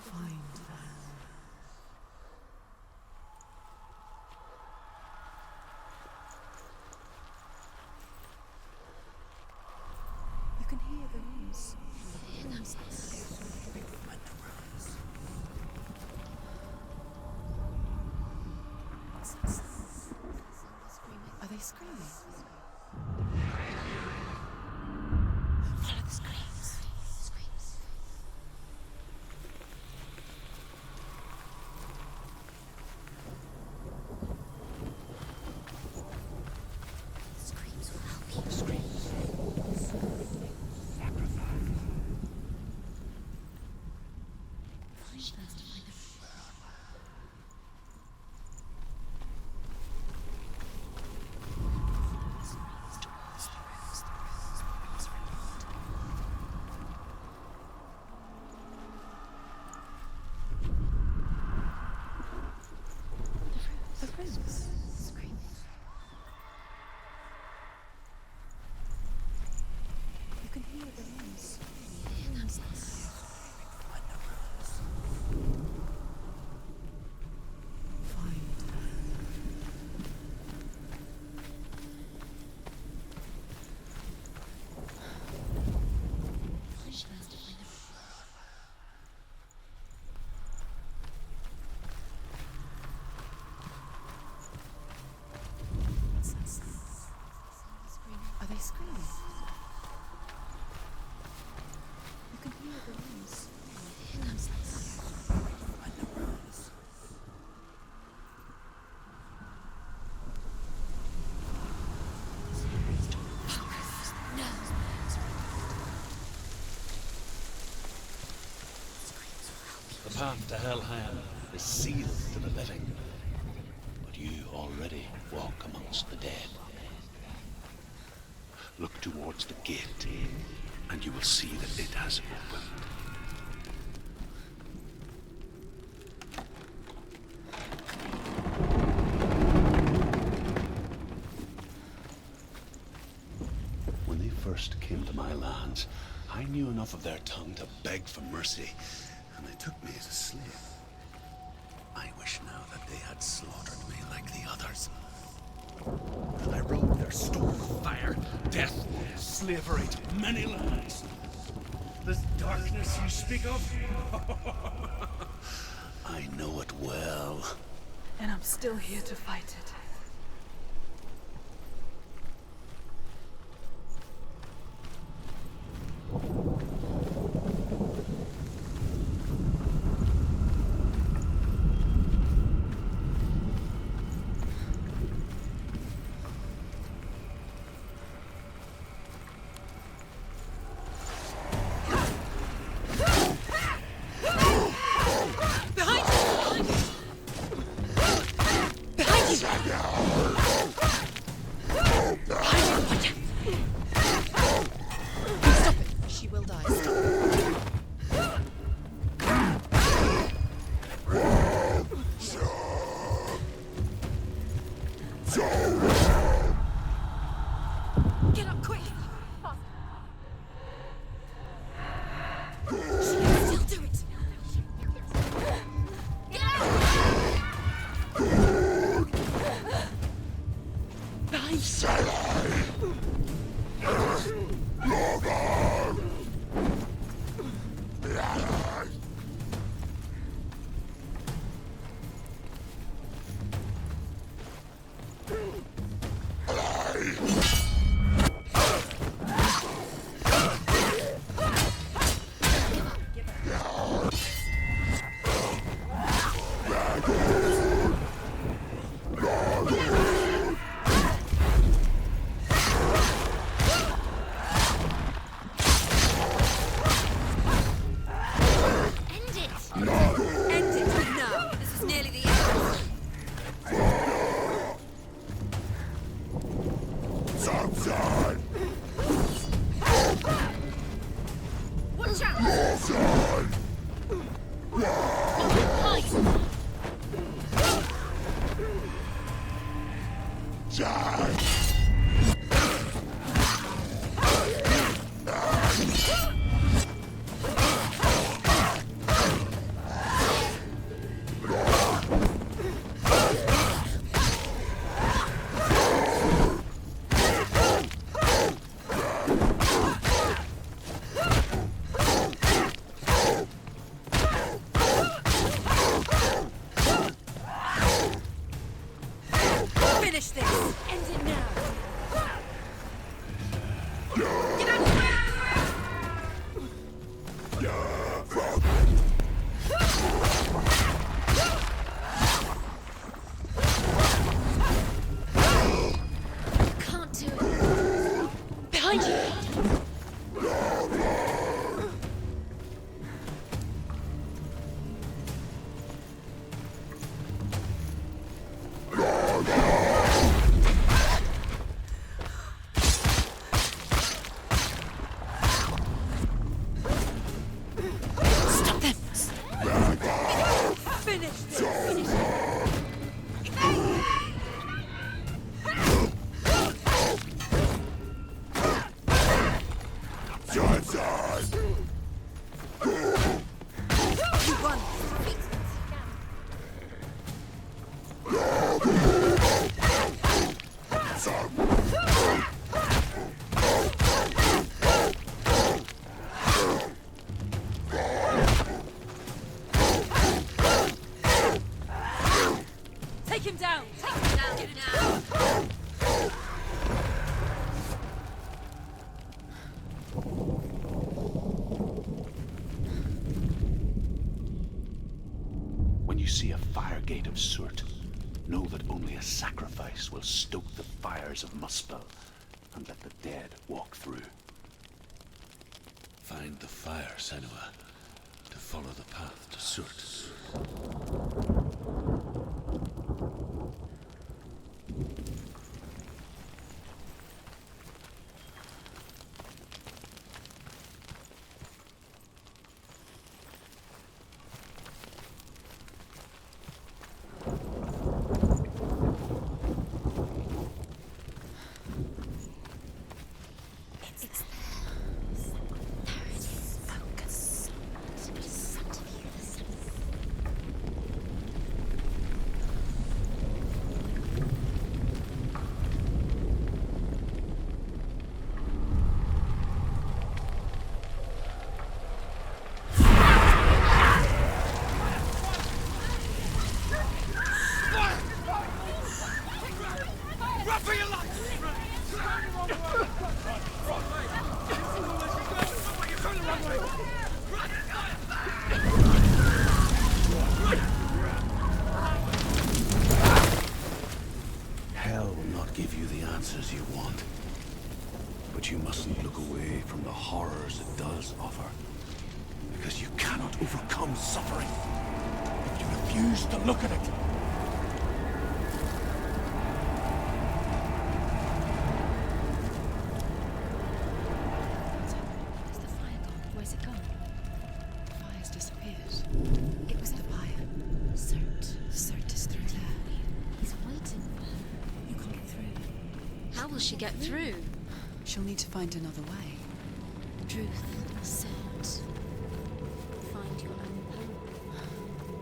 Find them. You can hear the rooms. Find the rooms. Are they screaming? Follow the screams. Screams will help you. The rooms. Screaming. You can hear the rooms. Find the rooms. Find them. Are they screaming? You can hear the rooms. Find the rooms. The path to Hellham is sealed to the living, but you already walk amongst the dead. Look towards the gate, and you will see that it has opened. When they first came to my lands, I knew enough of their tongue to beg for mercy, and they took me as a slave. I wish now that they had slaughtered me like the others. I rode their storm of fire, death, slavery to many lands. This darkness you speak of, I know it well. And I'm still here to fight it. She will die. Get up quick! She can still do it! Get out! End it! End it now! This is nearly the end. Watch out! Finish this! End it now! Get out of the way! Can't do it. Behind you! Stop them! Finish this! Finish it! P.1. Take him down! Take him down! Get him down! When you see a fire gate of Surt, know that only a sacrifice will stoke the fires of Muspel and let the dead walk through. Find the fire, Senua, to follow the path to Surt. It's there. There it is. Focus. answers you want. But you mustn't look away from the horrors it does offer. Because you cannot overcome suffering if you refuse to look at it. Where's the fire gone? Where's it gone? The fire's disappeared. It was the fire. Cert is through there. He's waiting for her. You can't How will she get through? She'll need to find another way. Truth said, find your own way.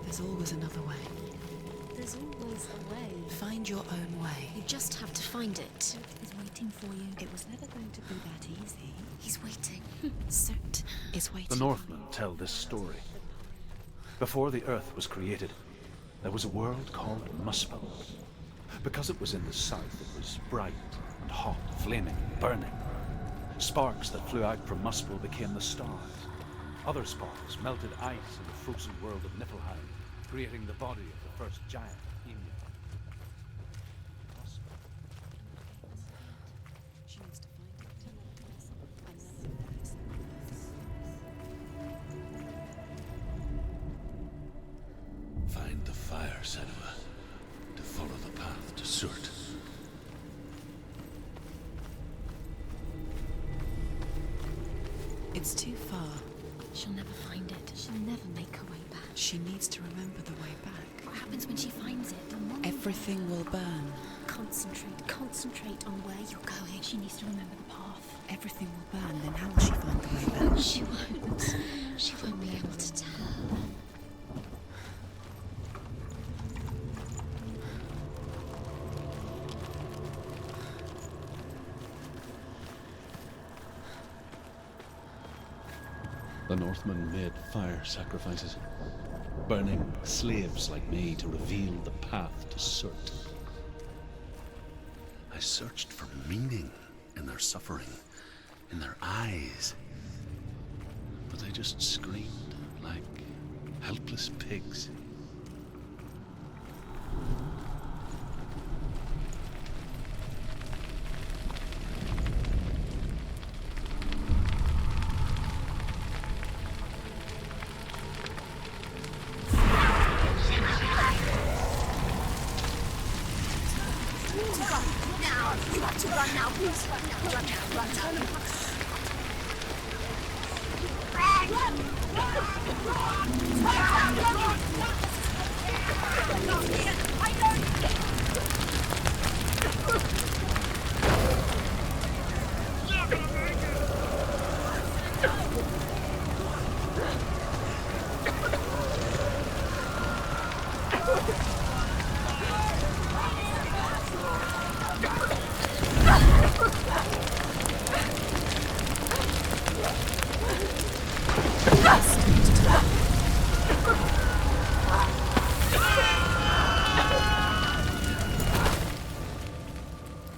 There's always another way. There's always a way. Find your own way. You just have to find it. Is waiting for you. It was never going to be that easy. He's waiting. Soot is waiting. The Northmen tell this story. Before the earth was created, there was a world called Muspel. Because it was in the south, it was bright and hot, flaming, burning. Sparks that flew out from Muspel became the stars. Other sparks melted ice in the frozen world of Niflheim, creating the body of the first giant, Ymir. She needs to find it. Find the fire, Senua, to follow the path to Surt. It's too far. She'll never find it. She'll never make her way back. She needs to remember the way back. What happens when she finds it? Everything will burn. Concentrate on where you're going. She needs to remember the path. Everything will burn, then how will she find the way back? She won't. She won't be able to tell. The Northmen made fire sacrifices, burning slaves like me to reveal the path to Surt. I searched for meaning in their suffering, in their eyes. But they just screamed like helpless pigs.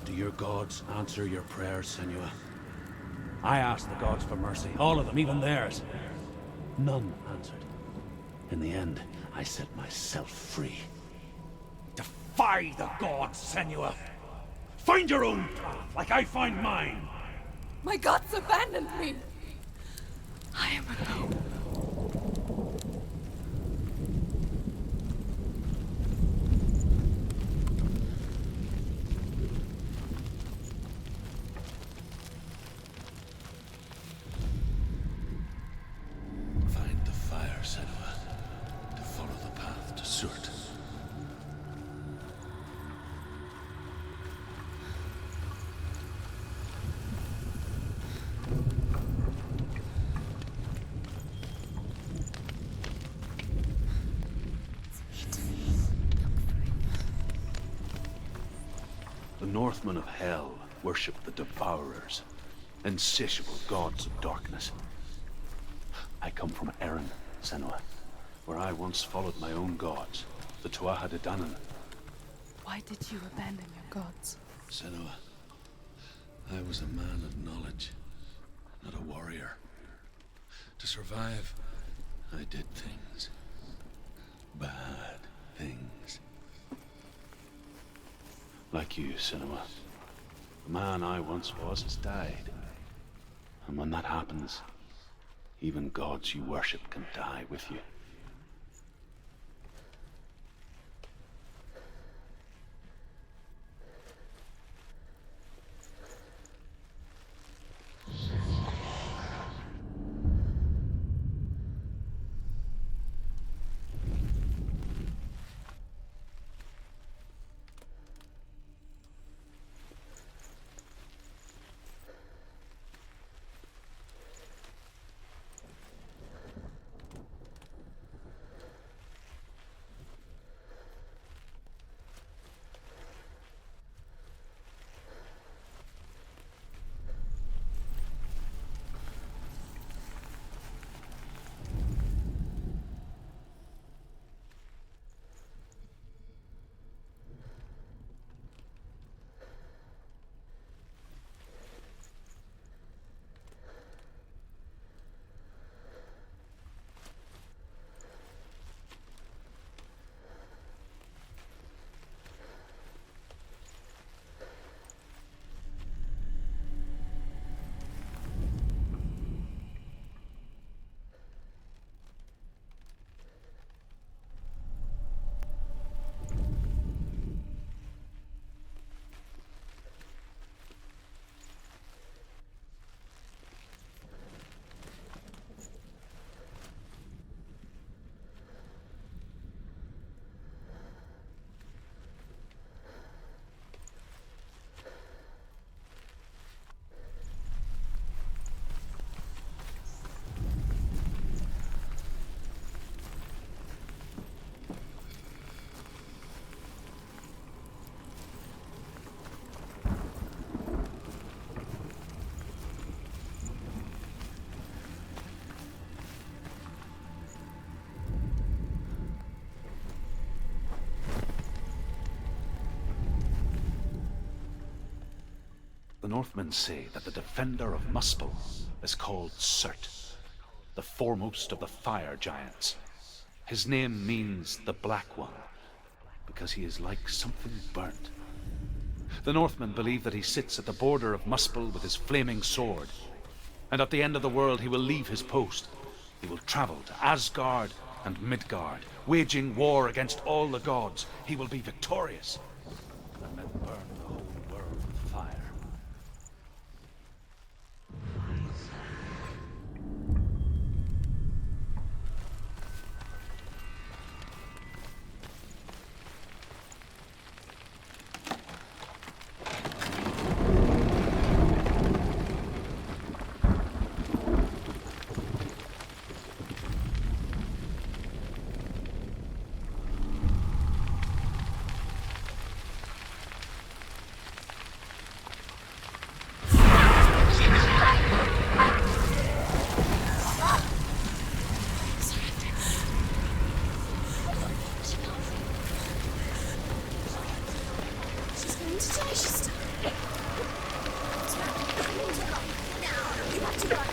Do your gods answer your prayers, Senua? I asked the gods for mercy, all of them, even theirs. None answered. In the end, I set myself free. Defy the gods, Senua! Find your own path, like I find mine! My gods abandoned me! I am alone. Find the fire, Senua, to follow the path to Surt. The Northmen of Hell worship the Devourers, insatiable gods of darkness. I come from Erin, Senua, where I once followed my own gods, the Tuatha De Danann. Why did you abandon your gods? Senua, I was a man of knowledge, not a warrior. To survive, I did things. Bad things. Like you, Senua. The man I once was has died. And when that happens, even gods you worship can die with you. The Northmen say that the defender of Muspel is called Surt, the foremost of the fire giants. His name means the Black One, because he is like something burnt. The Northmen believe that he sits at the border of Muspel with his flaming sword, and at the end of the world he will leave his post. He will travel to Asgard and Midgard, waging war against all the gods. He will be victorious, and then burn the whole world with fire. She's going to die. She's stuck. You have to run.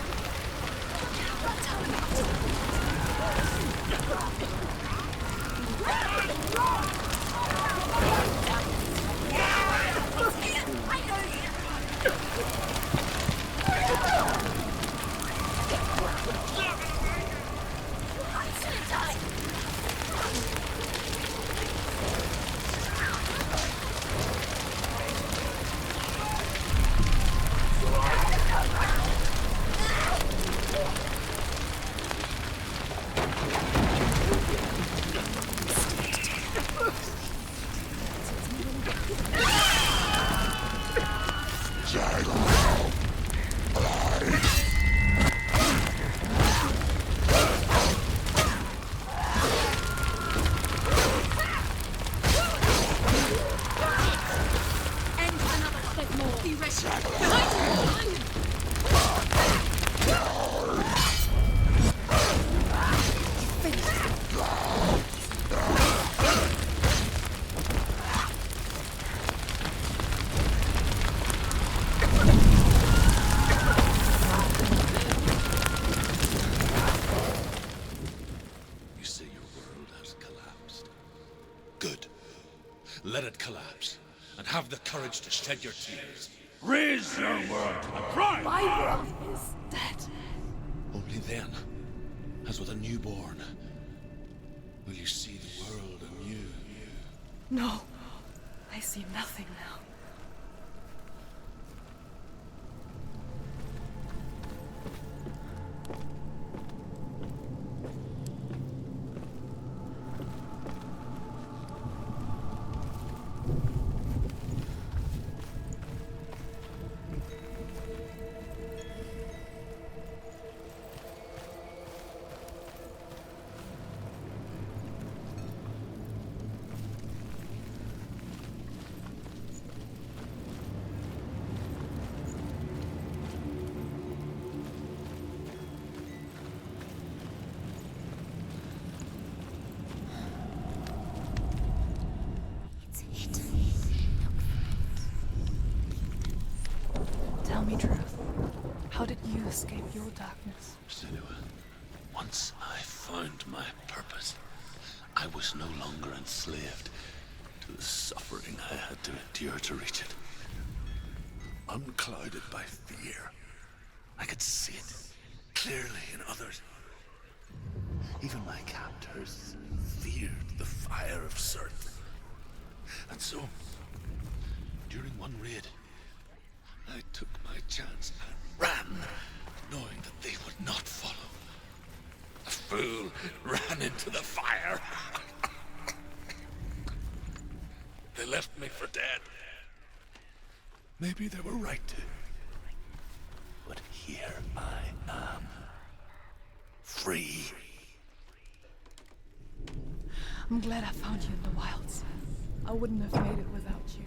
You say your world has collapsed. Good. Let it collapse, and have the courage to shed your tears. Raise your world to the cry! My world is dead. Only then, as with a newborn, will you see the world anew. No, I see nothing now. Tell me truth. How did you escape your darkness? Senua, once I found my purpose, I was no longer enslaved to the suffering I had to endure to reach it. Unclouded by fear, I could see it clearly in others. Even my captors feared the fire of Surt. And so, during one raid, I took my chance and ran, knowing that they would not follow. A fool ran into the fire. They left me for dead. Maybe they were right to. But here I am. Free. I'm glad I found you in the wilds. I wouldn't have made it without you.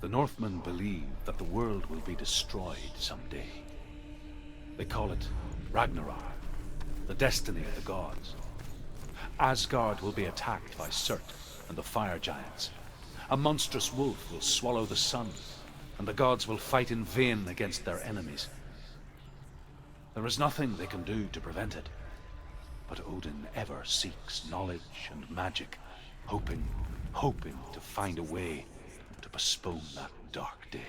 The Northmen believe that the world will be destroyed someday. They call it Ragnarok, the destiny of the gods. Asgard will be attacked by Surt and the fire giants. A monstrous wolf will swallow the sun, and the gods will fight in vain against their enemies. There is nothing they can do to prevent it, but Odin ever seeks knowledge and magic, hoping to find a way to postpone that dark day.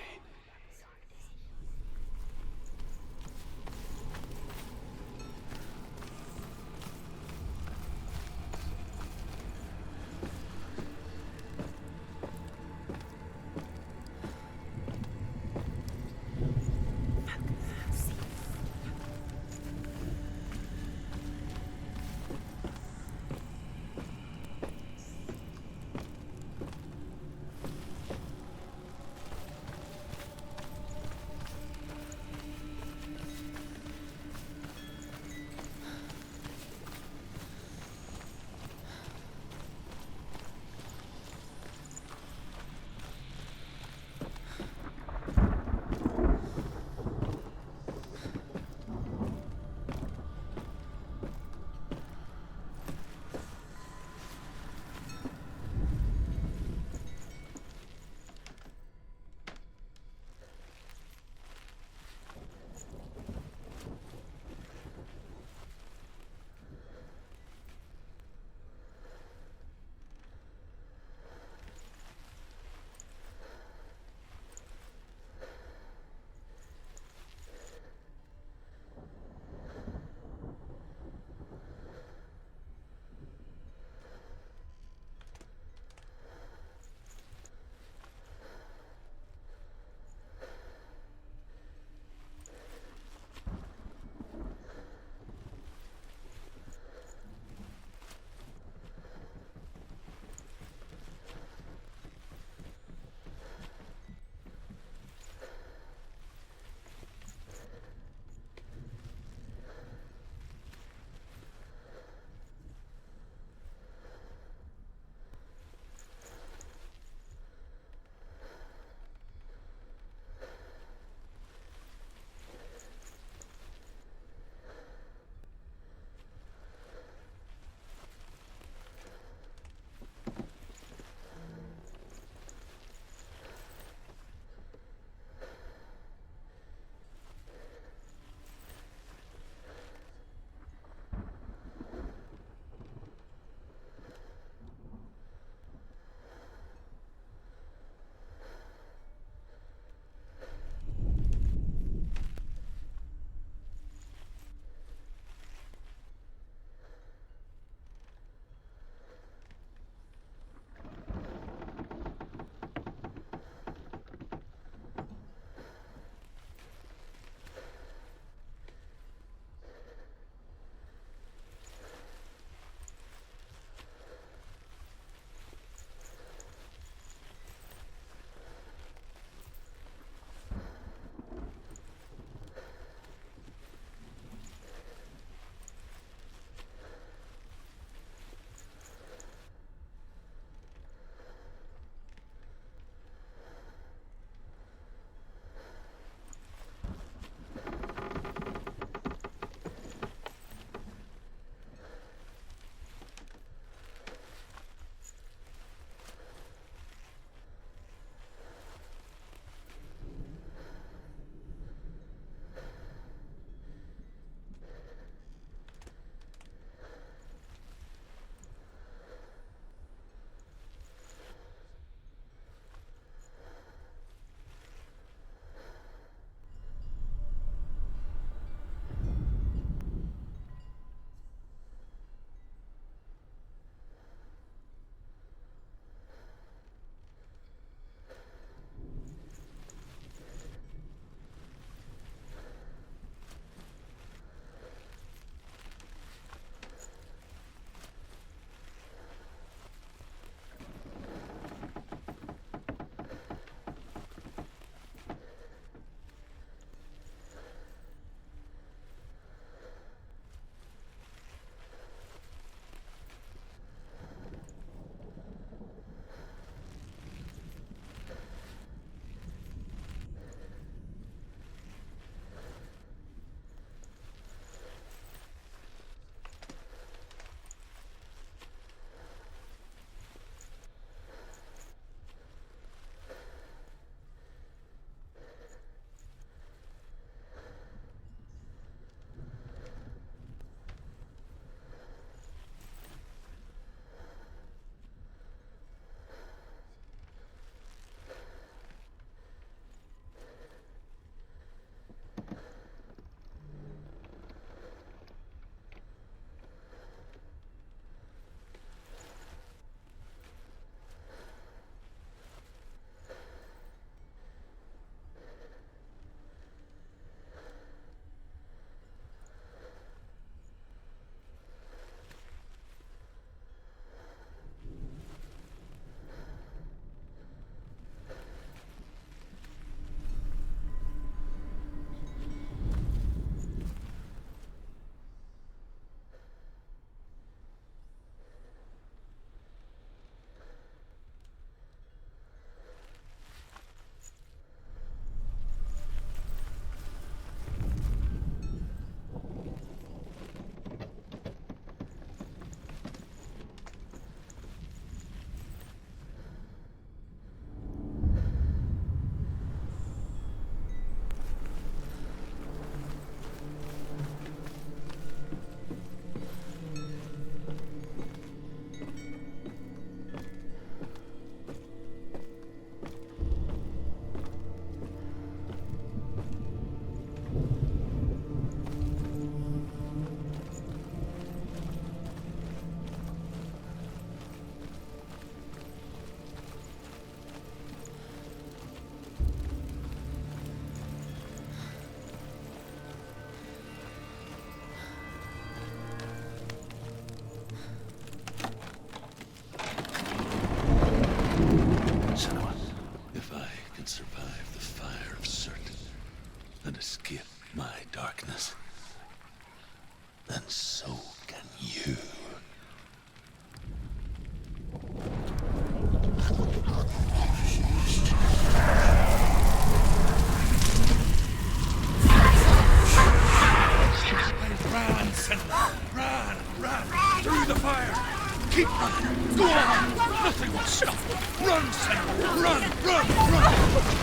Nothing will stop them. Run, Senua! Run, run, run!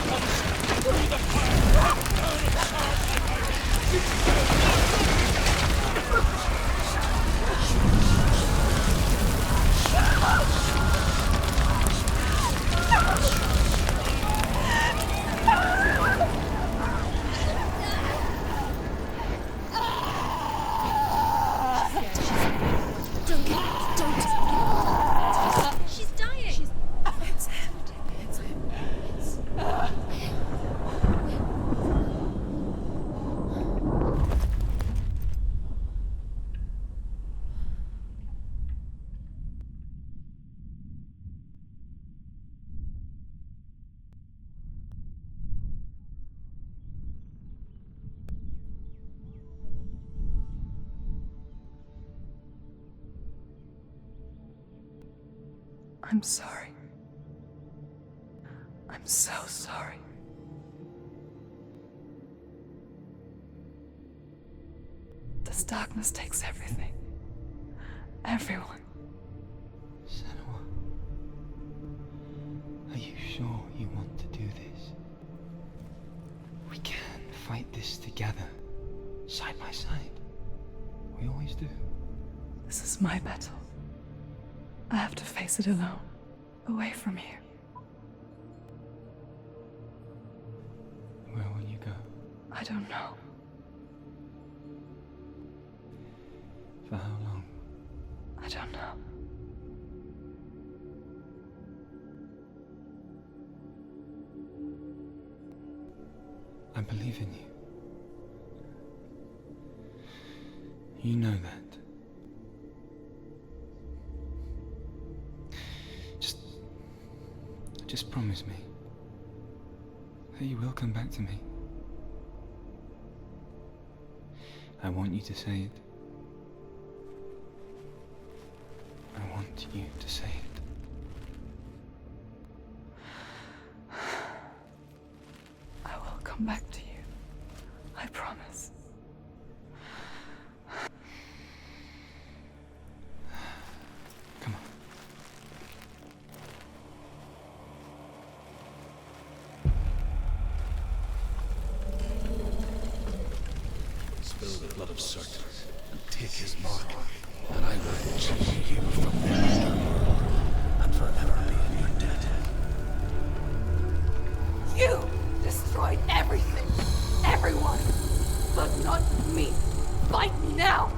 One step through the fire, and down and Don't. She's dying. It's him. It's him. I'm sorry. I'm so sorry. This darkness takes everything. Everyone. Senua, are you sure you want to do this? We can fight this together, side by side. We always do. This is my battle. I have to face it alone, away from you. Where will you go? I don't know. For how long? I don't know. I believe in you. You know that. Just promise me that you will come back to me. I want you to say it. I want you to say it. I will come back to you. I promise. Come on. Spill the blood of Surt and take his mark, and I will choose you from the underworld and forever be in your debt. You destroyed everything, everyone, but not me. Fight me now.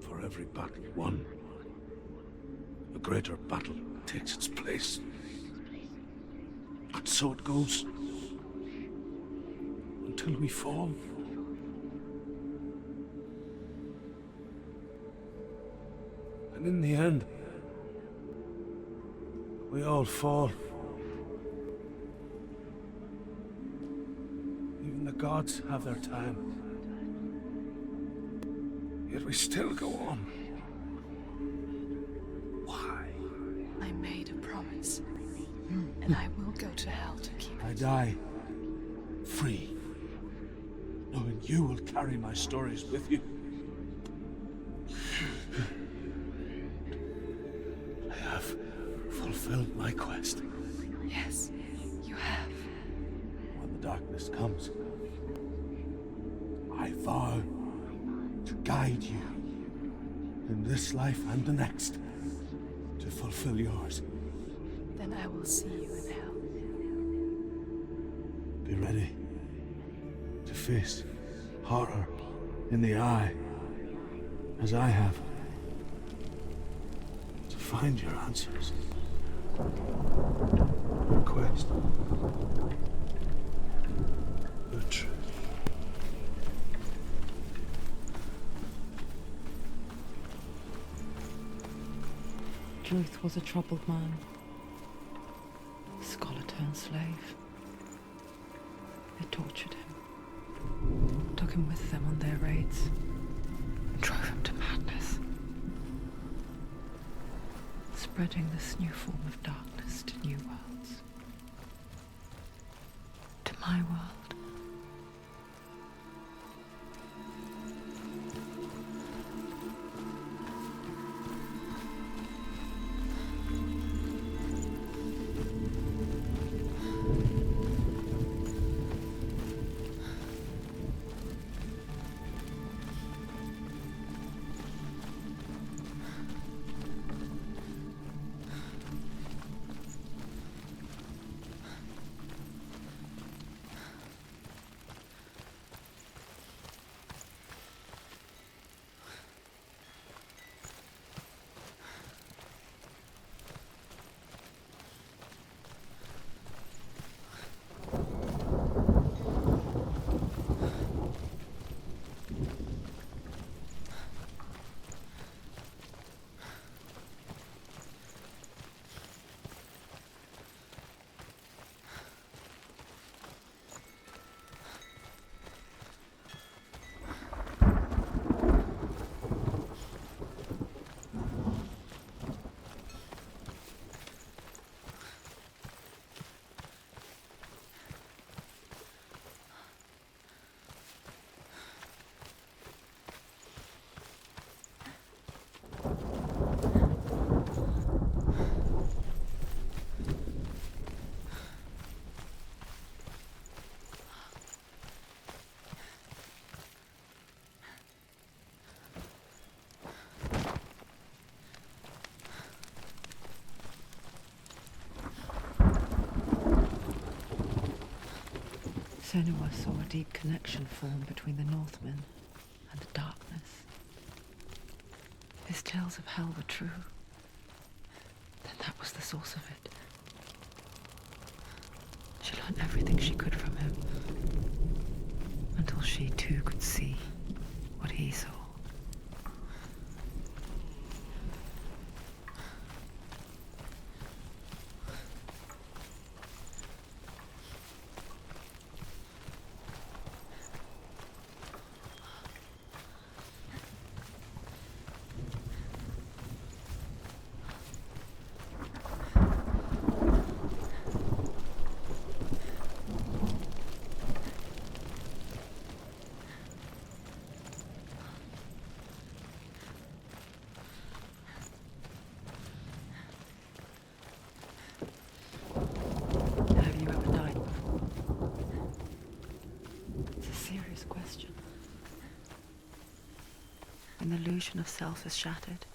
For every battle won, a greater battle takes its place. And so it goes. Until we fall. And in the end, we all fall. Even the gods have their time. Yet we still go on. Why? I made a promise, and I will go to hell to keep I it. die free, knowing you will carry my stories with you. I have fulfilled my quest. Yes, you have. When the darkness comes, I vow to guide you in this life and the next to fulfill yours. Then I will see you in hell. Be ready to face horror in the eye, as I have, to find your answers. Your quest. Your truth. Truth was a troubled man, scholar turned slave. They tortured him, took him with them on their raids, and drove him to madness, spreading this new form of darkness to new worlds, to my world. Senua saw a deep connection form between the Northmen and the darkness. His tales of hell were true. Then that was the source of it. She learned everything she could from him, until she too could see what he saw. When the illusion of self is shattered,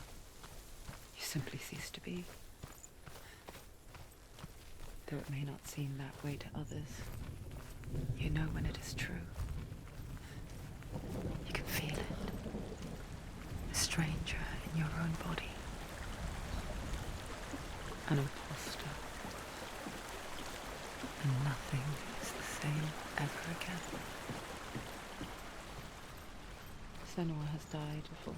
you simply cease to be. Though it may not seem that way to others, you know when it is true. You can feel it. It's stranger in your own body. An imposter. And nothing is the same ever again. Senua has died before.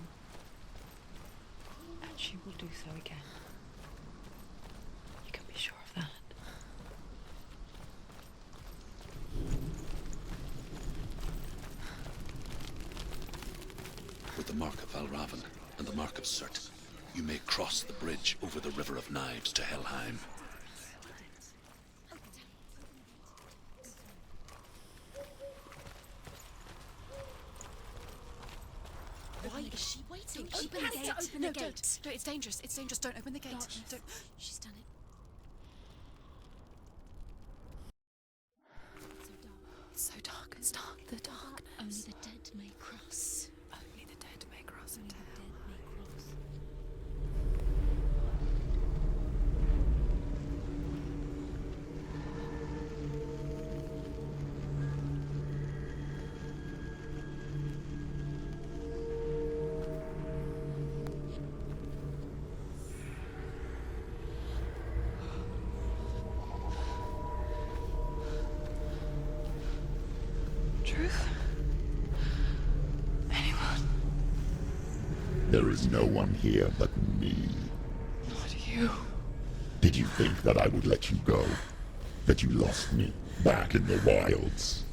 And she will do so again. You can be sure of that. With the mark of Valravan and the mark of Surt, you may cross the bridge over the River of Knives to Helheim. Why is she waiting? Open the gate. Open the gate. No, it's dangerous. It's dangerous. Don't open the gate. Don't. She's done it. It's so dark. It's dark. The darkness. Only the dead may cross. Only the dead may cross Only into the hell. dead may cross. Truth? Anyone? There is no one here but me. Not you. Did you think that I would let you go? That you lost me back in the wilds?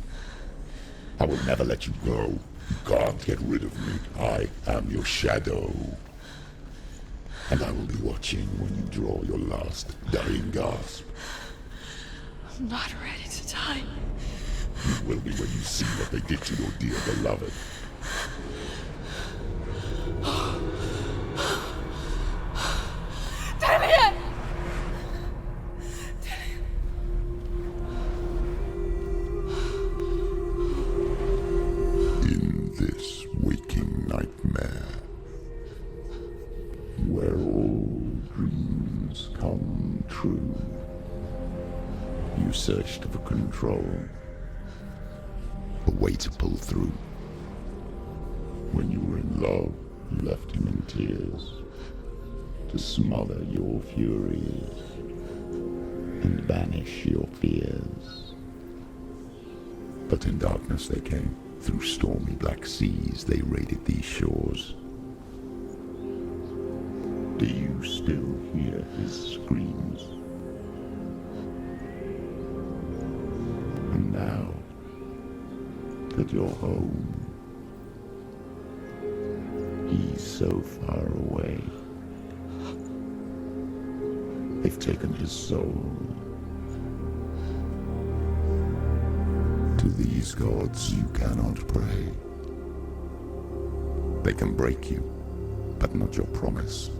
I will never let you go. You can't get rid of me. I am your shadow. And I will be watching when you draw your last dying gasp. I'm not ready to die. You will be when you see what they did to your dear beloved. In this waking nightmare, where all dreams come true, you searched for control, a way to pull through. When you were in love, you left him in tears, to smother your furies and banish your fears. But in darkness they came, through stormy black seas they raided these shores. Do you still hear his screams? And now that you're home, he's so far away. They've taken his soul. To these gods you cannot pray. They can break you, but not your promise.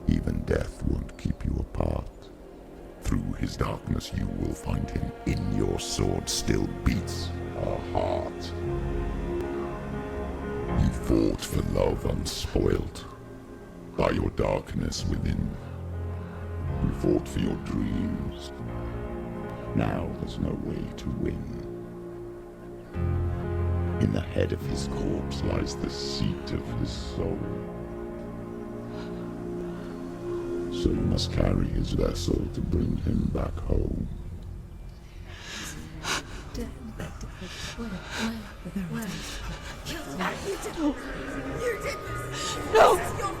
Even death won't keep you apart. Through his darkness you will find him. In your sword still beats a heart. You fought for love unspoilt by your darkness within. You fought for your dreams. Now there's no way to win. In the head of his corpse lies the seat of his soul. So you must carry his vessel to bring him back home. Where? You did this! No! This is your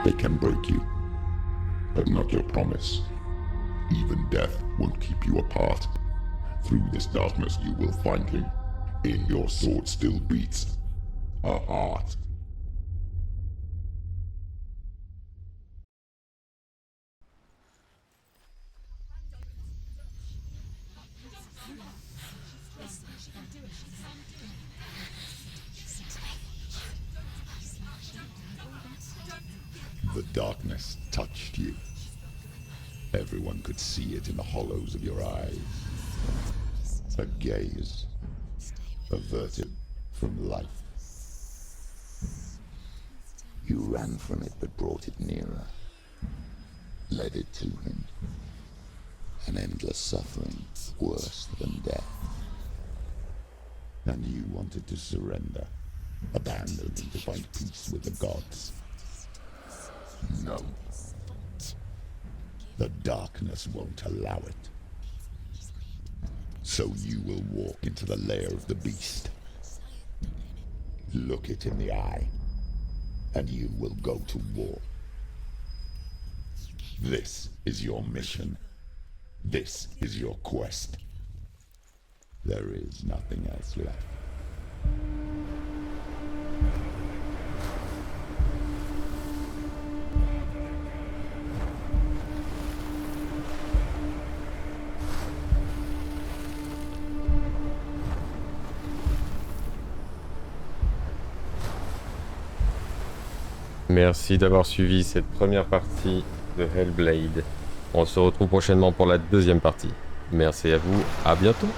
They can break you, but not your promise. Even death won't keep you apart. Through this darkness you will find him. In your sword still beats a heart. The darkness touched you, Everyone could see it in the hollows of your eyes. A gaze averted from life. You ran from it but brought it nearer. Led it to him. An endless suffering, worse than death. And you wanted to surrender, abandon and to find peace with the gods. No. The darkness won't allow it. So you will walk into the lair of the beast. Look it in the eye, and you will go to war. This is your mission. This is your quest. There is nothing else left. Merci d'avoir suivi cette première partie de Hellblade. On se retrouve prochainement pour la deuxième partie. Merci à vous, à bientôt.